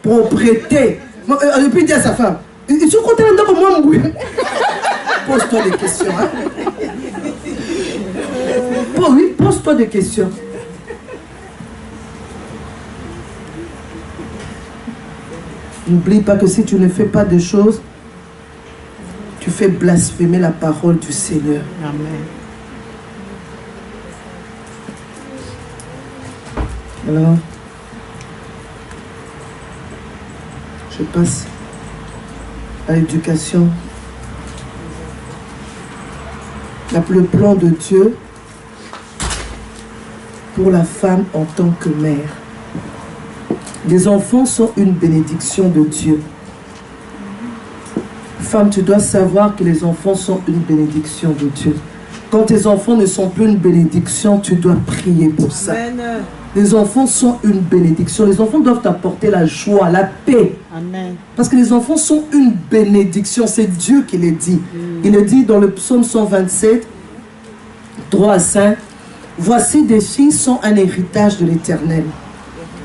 Propriété. Et puis il dit à sa femme, tu es content d'entendre comme moi Mboui? Pose-toi des questions. Hein? Oui, pose-toi des questions. N'oublie pas que si tu ne fais pas de choses, tu fais blasphémer la parole du Seigneur. Amen. Alors, je passe à l'éducation. Le plan de Dieu pour la femme en tant que mère. Les enfants sont une bénédiction de Dieu. Femme, tu dois savoir que les enfants sont une bénédiction de Dieu. Quand tes enfants ne sont plus une bénédiction, tu dois prier pour ça. Amen. Les enfants sont une bénédiction. Les enfants doivent t'apporter la joie, la paix. Amen. Parce que les enfants sont une bénédiction. C'est Dieu qui le dit. Il le dit dans le psaume 127, 3 à 5. Voici des filles sont un héritage de l'Éternel.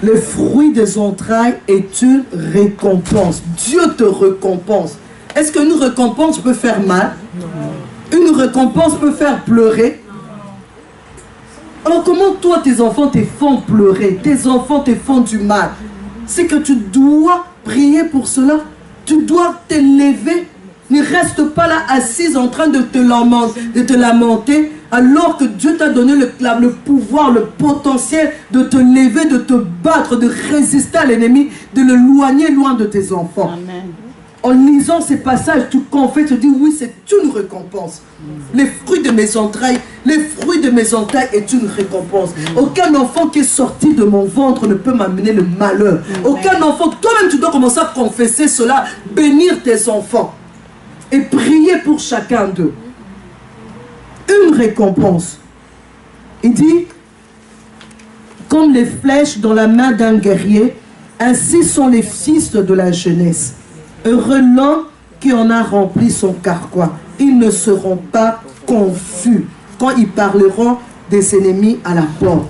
Le fruit des entrailles est une récompense. Dieu te récompense. Est-ce qu'une récompense peut faire mal? Non. Une récompense peut faire pleurer? Alors comment toi, tes enfants te font pleurer? Tes enfants te font du mal? C'est que tu dois prier pour cela. Tu dois te lever. Ne reste pas là assise en train de te lamenter. Alors que Dieu t'a donné le pouvoir, le potentiel de te lever, de te battre, de résister à l'ennemi, de le loigner loin de tes enfants. Amen. En lisant ces passages, tu confesses, tu dis oui, c'est une récompense. Les fruits de mes entrailles, les fruits de mes entrailles est une récompense. Aucun enfant qui est sorti de mon ventre ne peut m'amener le malheur. Aucun enfant, toi-même tu dois commencer à confesser cela, bénir tes enfants et prier pour chacun d'eux. Une récompense. Il dit, comme les flèches dans la main d'un guerrier, ainsi sont les fils de la jeunesse. Heureux l'homme qui en a rempli son carquois. Ils ne seront pas confus quand ils parleront des ennemis à la porte.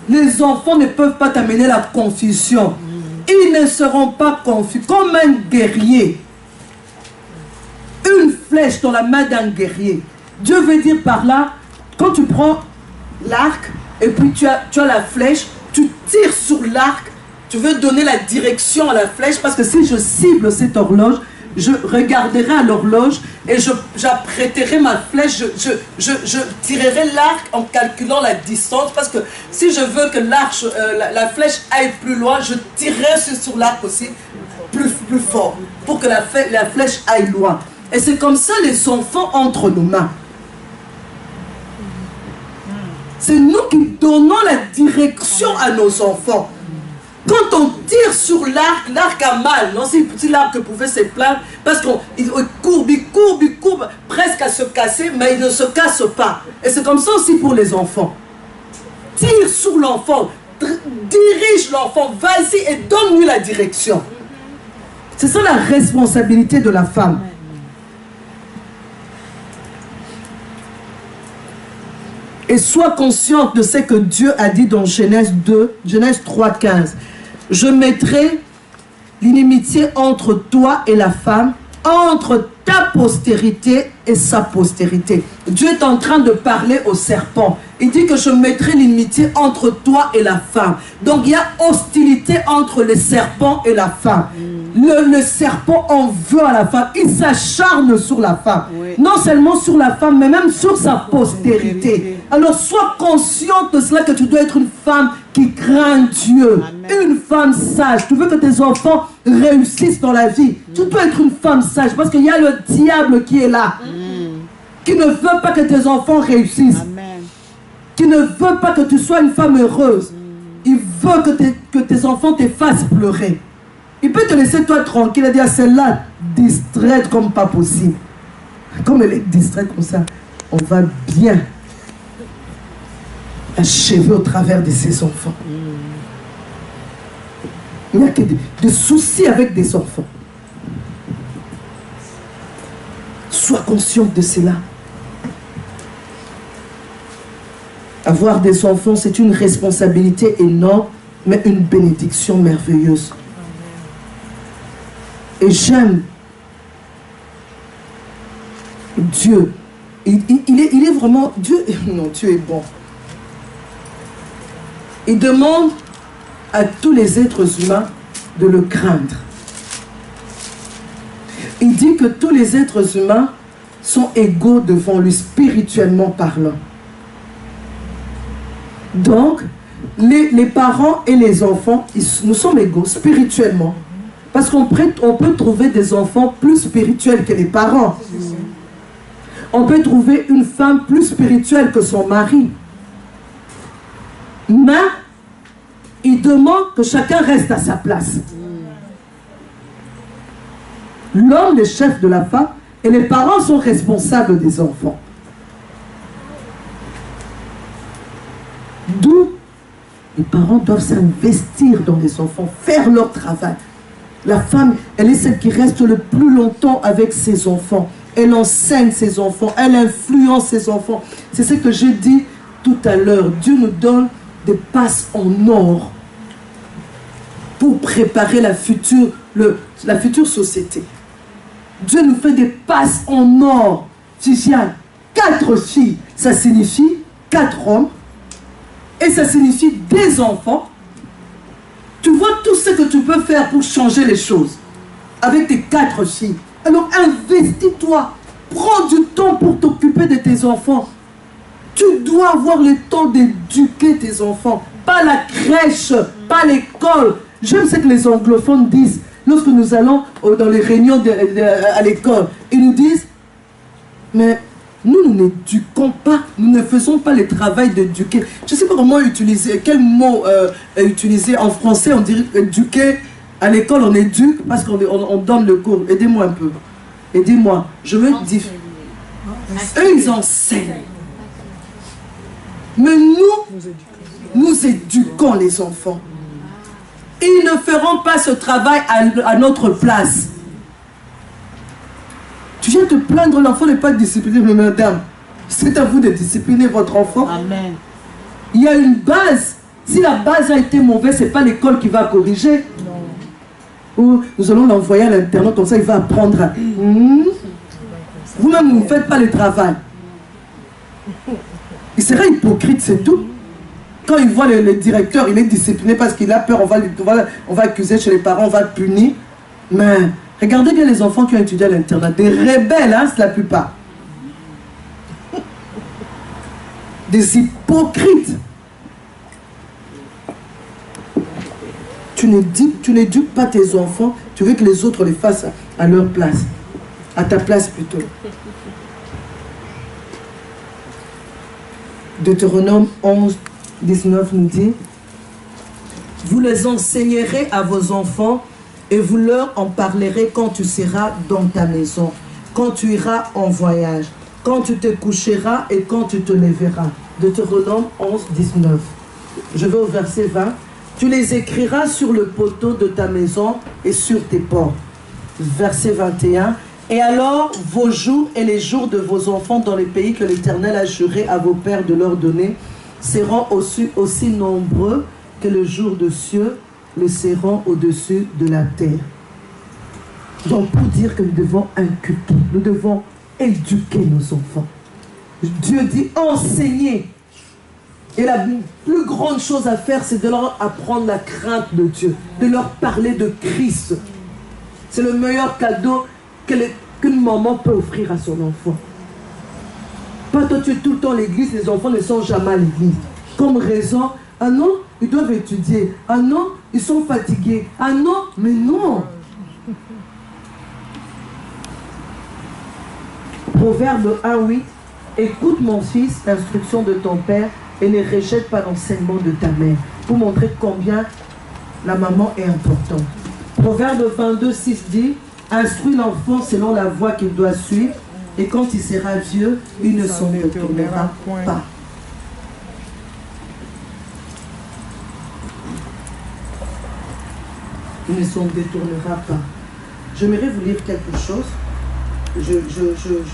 Les enfants ne peuvent pas t'amener la confusion. Ils ne seront pas confus comme un guerrier. Une flèche dans la main d'un guerrier. Dieu veut dire par là, quand tu prends l'arc et puis tu as la flèche, tu tires sur l'arc, tu veux donner la direction à la flèche, parce que si je cible cette horloge, je regarderai à l'horloge et j'apprêterai ma flèche, je tirerai l'arc en calculant la distance, parce que si je veux que la flèche aille plus loin, je tirerai sur l'arc aussi plus fort, pour que la flèche aille loin. Et c'est comme ça les enfants entre nos mains. C'est nous qui donnons la direction à nos enfants. Quand on tire sur l'arc, l'arc a mal. Non, si l'arc pouvait se plaindre, parce qu'il courbe, presque à se casser, mais il ne se casse pas. Et c'est comme ça aussi pour les enfants. Tire sur l'enfant, dirige l'enfant, vas-y et donne-lui la direction. C'est ça la responsabilité de la femme. Et sois consciente de ce que Dieu a dit dans Genèse 3:15. Je mettrai l'inimitié entre toi et la femme, entre ta postérité et sa postérité. Dieu est en train de parler au serpent. Il dit que je mettrai l'inimitié entre toi et la femme. Donc il y a hostilité entre le serpent et la femme. Le serpent en veut à la femme. Il s'acharne sur la femme. Oui. Non seulement sur la femme, mais même sur sa postérité. Alors sois consciente de cela, que tu dois être une femme qui craint Dieu. Amen. Une femme sage. Tu veux que tes enfants réussissent dans la vie. Tu dois être une femme sage, parce qu'il y a le diable qui est là. Qui ne veut pas que tes enfants réussissent. Amen. Qui ne veut pas que tu sois une femme heureuse. Il veut que tes enfants te fassent pleurer. Il peut te laisser toi tranquille et dire, celle-là, distraite comme pas possible. Comme elle est distraite comme ça, on va bien achever au travers de ses enfants. Il n'y a que des soucis avec des enfants. Sois consciente de cela. Avoir des enfants, c'est une responsabilité énorme, mais une bénédiction merveilleuse. Et j'aime Dieu. Il est vraiment... Dieu est bon. Il demande à tous les êtres humains de le craindre. Il dit que tous les êtres humains sont égaux devant lui, spirituellement parlant. Donc, les parents et les enfants, nous sommes égaux spirituellement. Parce qu'on peut trouver des enfants plus spirituels que les parents. On peut trouver une femme plus spirituelle que son mari. Mais il demande que chacun reste à sa place. L'homme est chef de la femme et les parents sont responsables des enfants. D'où les parents doivent s'investir dans les enfants, faire leur travail. La femme, elle est celle qui reste le plus longtemps avec ses enfants. Elle enseigne ses enfants, elle influence ses enfants. C'est ce que j'ai dit tout à l'heure. Dieu nous donne des passes en or pour préparer la future société. Dieu nous fait des passes en or. Si il y a 4 filles, ça signifie 4 hommes. Et ça signifie des enfants. Tu vois tout ce que tu peux faire pour changer les choses avec tes 4 filles. Alors investis-toi. Prends du temps pour t'occuper de tes enfants. Tu dois avoir le temps d'éduquer tes enfants. Pas la crèche, pas l'école. J'aime ce que les anglophones disent lorsque nous allons dans les réunions à l'école. Ils nous disent, mais nous n'éduquons pas, nous ne faisons pas le travail d'éduquer. Je ne sais pas comment utiliser, quel mot utiliser en français. On dirait éduquer. À l'école, on éduque parce qu'on donne le cours. Aidez-moi un peu. Aidez-moi. Je veux dire. Eux, ils enseignent. Mais nous éduquons les enfants. Ils ne feront pas ce travail à notre place. Tu viens te plaindre, l'enfant n'est pas discipliné, mais madame, c'est à vous de discipliner votre enfant. Amen. Il y a une base. Si la base a été mauvaise, ce n'est pas l'école qui va corriger. Non. Ou nous allons l'envoyer à l'internat, comme ça il va apprendre à... Vous-même, vous ne faites pas le travail. Il sera hypocrite, c'est tout. Quand il voit le directeur, il est discipliné parce qu'il a peur, on va accuser chez les parents, on va punir. Mais regardez bien les enfants qui ont étudié à l'internat. Des rebelles, hein, c'est la plupart. Des hypocrites. Tu n'éduques pas tes enfants, tu veux que les autres les fassent à leur place. À ta place plutôt. Deutéronome 11, 19 nous dit: vous les enseignerez à vos enfants et vous leur en parlerez quand tu seras dans ta maison, quand tu iras en voyage, quand tu te coucheras et quand tu te lèveras. Deutéronome 11, 19. Je vais au verset 20. Tu les écriras sur le poteau de ta maison et sur tes portes. Verset 21. Et alors, vos jours et les jours de vos enfants dans les pays que l'Éternel a juré à vos pères de leur donner seront aussi nombreux que le jour de cieux le seront au-dessus de la terre. Donc, pour dire que nous devons inculquer, nous devons éduquer nos enfants. Dieu dit enseigner. Et la plus grande chose à faire, c'est de leur apprendre la crainte de Dieu, de leur parler de Christ. C'est le meilleur cadeau qu'une maman peut offrir à son enfant. Pas toi, tu es tout le temps à l'église, les enfants ne sont jamais à l'église. Comme raison, ah non, ils doivent étudier. Ah non, ils sont fatigués. Ah non, mais non. Proverbe 1:8. Écoute mon fils, l'instruction de ton père et ne rejette pas l'enseignement de ta mère. Pour montrer combien la maman est importante. Proverbe 22:6 dit: instruis l'enfant selon la voie qu'il doit suivre, et quand il sera vieux, il ne s'en détournera pas. Il ne s'en détournera pas. J'aimerais vous lire quelque chose. Je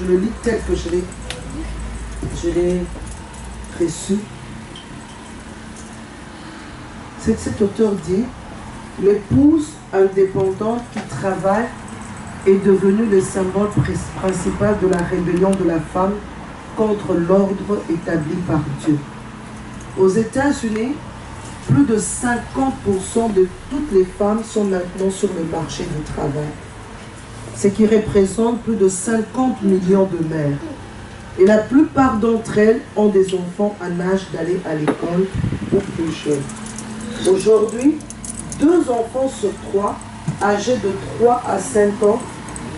le lis tel que je l'ai reçu. Cet auteur dit: l'épouse indépendante qui travaille est devenue le symbole principal de la rébellion de la femme contre l'ordre établi par Dieu. Aux États-Unis, plus de 50% de toutes les femmes sont maintenant sur le marché du travail, ce qui représente plus de 50 millions de mères. Et la plupart d'entre elles ont des enfants en âge d'aller à l'école ou plus jeunes. Aujourd'hui, 2 enfants sur 3 âgés de 3 à 5 ans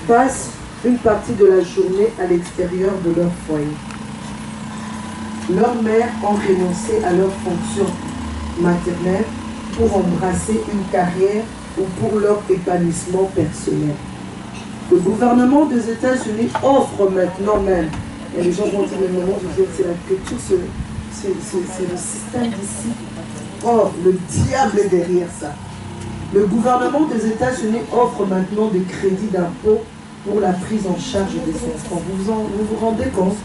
passent une partie de la journée à l'extérieur de leur foyer. Leurs mères ont renoncé à leur fonction maternelle pour embrasser une carrière ou pour leur épanouissement personnel. Le gouvernement des États-Unis offre maintenant même, et les gens vont dire: mais maman, je veux dire, c'est la culture, c'est le système d'ici. Or, le diable est derrière ça. Le gouvernement des États-Unis offre maintenant des crédits d'impôt pour la prise en charge des enfants. Vous vous rendez compte?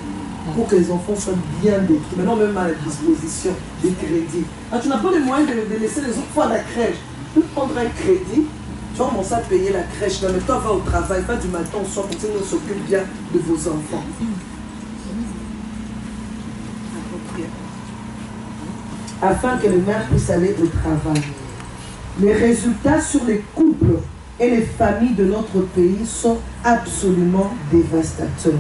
Pour que les enfants soient bien détruits. Maintenant, même à la disposition des crédits. Ah, tu n'as pas les moyens de laisser les enfants à la crèche. Tu prendras un crédit, tu vas commencer à payer la crèche. Mais toi, va au travail, va du matin au soir pour que nous s'occupe bien de vos enfants. Afin que les mères puissent aller au travail. Les résultats sur les couples et les familles de notre pays sont absolument dévastateurs.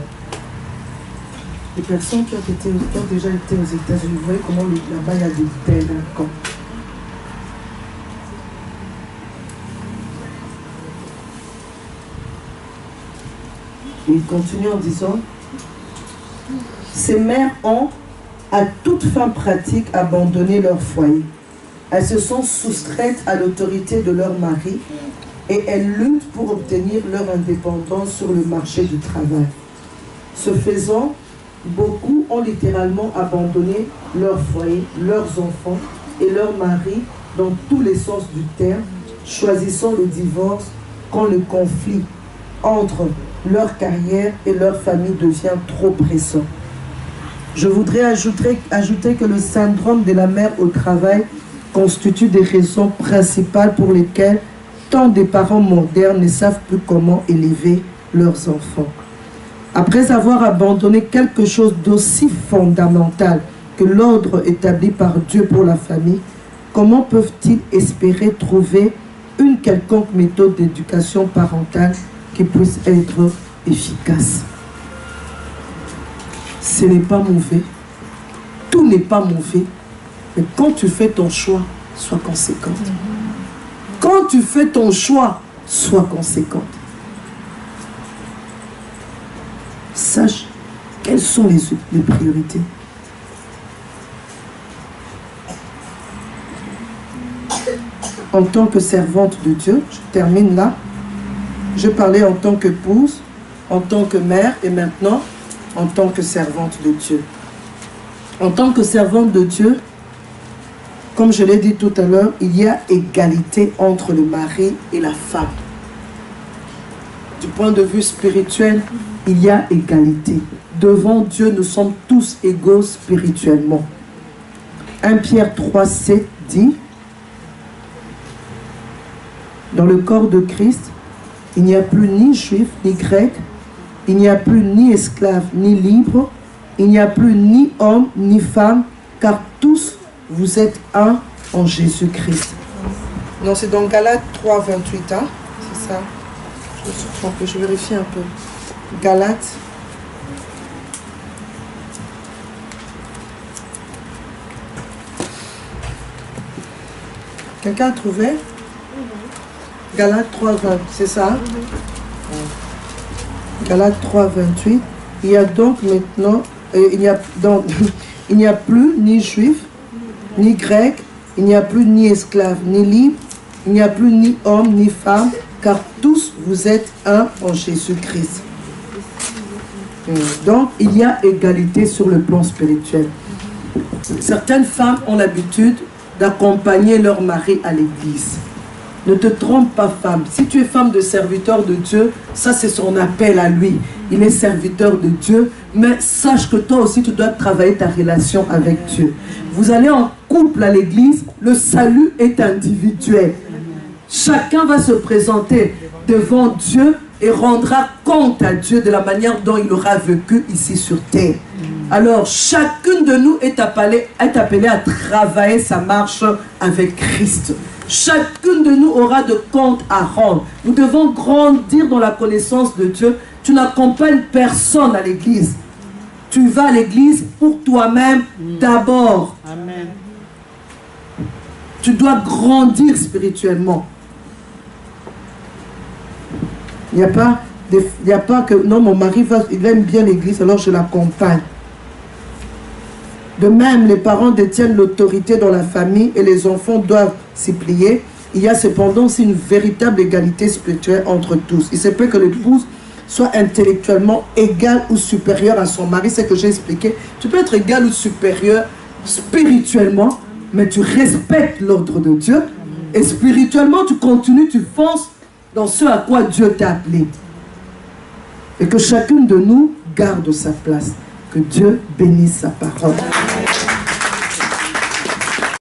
Les personnes qui ont déjà été aux États-Unis, vous voyez comment là-bas il y a des délinquants. Et il continue en disant: ces mères ont, à toute fin pratique, abandonné leur foyer. Elles se sont soustraites à l'autorité de leur mari et elles luttent pour obtenir leur indépendance sur le marché du travail. Ce faisant, beaucoup ont littéralement abandonné leur foyer, leurs enfants et leurs maris dans tous les sens du terme, choisissant le divorce quand le conflit entre leur carrière et leur famille devient trop pressant. Je voudrais ajouter que le syndrome de la mère au travail constitue des raisons principales pour lesquelles tant de parents modernes ne savent plus comment élever leurs enfants. Après avoir abandonné quelque chose d'aussi fondamental que l'ordre établi par Dieu pour la famille, comment peuvent-ils espérer trouver une quelconque méthode d'éducation parentale qui puisse être efficace? Ce n'est pas mauvais. Tout n'est pas mauvais. Mais quand tu fais ton choix, sois conséquente. Quand tu fais ton choix, sois conséquente. Sache quelles sont les priorités. En tant que servante de Dieu, je termine là. Je parlais en tant qu'épouse, en tant que mère et maintenant en tant que servante de Dieu. En tant que servante de Dieu, comme je l'ai dit tout à l'heure, il y a égalité entre le mari et la femme. Du point de vue spirituel, il y a égalité. Devant Dieu, nous sommes tous égaux spirituellement. 1 Pierre 3, 7 dit, dans le corps de Christ, il n'y a plus ni juif ni grec, il n'y a plus ni esclave ni libre, il n'y a plus ni homme ni femme, car tous vous êtes un en Jésus-Christ. Non, c'est dans Galates 3, 28, hein? C'est ça. Je me suis trompée, je vérifie un peu. Galates. Quelqu'un a trouvé? Galates 3, 20, c'est ça? Galates 3, 28. Il y a donc maintenant, il n'y a plus ni juif, ni grec, il n'y a plus ni esclave, ni libre, il n'y a plus ni homme, ni femme, car tous vous êtes un en Jésus-Christ. Donc, il y a égalité sur le plan spirituel. Certaines femmes ont l'habitude d'accompagner leur mari à l'église. Ne te trompe pas, femme. Si tu es femme de serviteur de Dieu, ça c'est son appel à lui. Il est serviteur de Dieu, mais sache que toi aussi tu dois travailler ta relation avec Dieu. Vous allez en couple à l'église, le salut est individuel. Chacun va se présenter devant Dieu et rendra compte à Dieu de la manière dont il aura vécu ici sur terre. Alors, chacune de nous est appelée à travailler sa marche avec Christ. Chacune de nous aura de comptes à rendre. Nous devons grandir dans la connaissance de Dieu. Tu n'accompagnes personne à l'église. Tu vas à l'église pour toi-même d'abord. Amen. Tu dois grandir spirituellement. Il n'y a pas que, non, mon mari, il aime bien l'église, alors je l'accompagne. De même, les parents détiennent l'autorité dans la famille et les enfants doivent s'y plier. Il y a cependant aussi une véritable égalité spirituelle entre tous. Il se peut que l'épouse soit intellectuellement égale ou supérieure à son mari, c'est ce que j'ai expliqué. Tu peux être égal ou supérieur spirituellement, mais tu respectes l'ordre de Dieu. Et spirituellement, tu continues, tu fonces dans ce à quoi Dieu t'a appelé. Et que chacune de nous garde sa place. Que Dieu bénisse sa parole.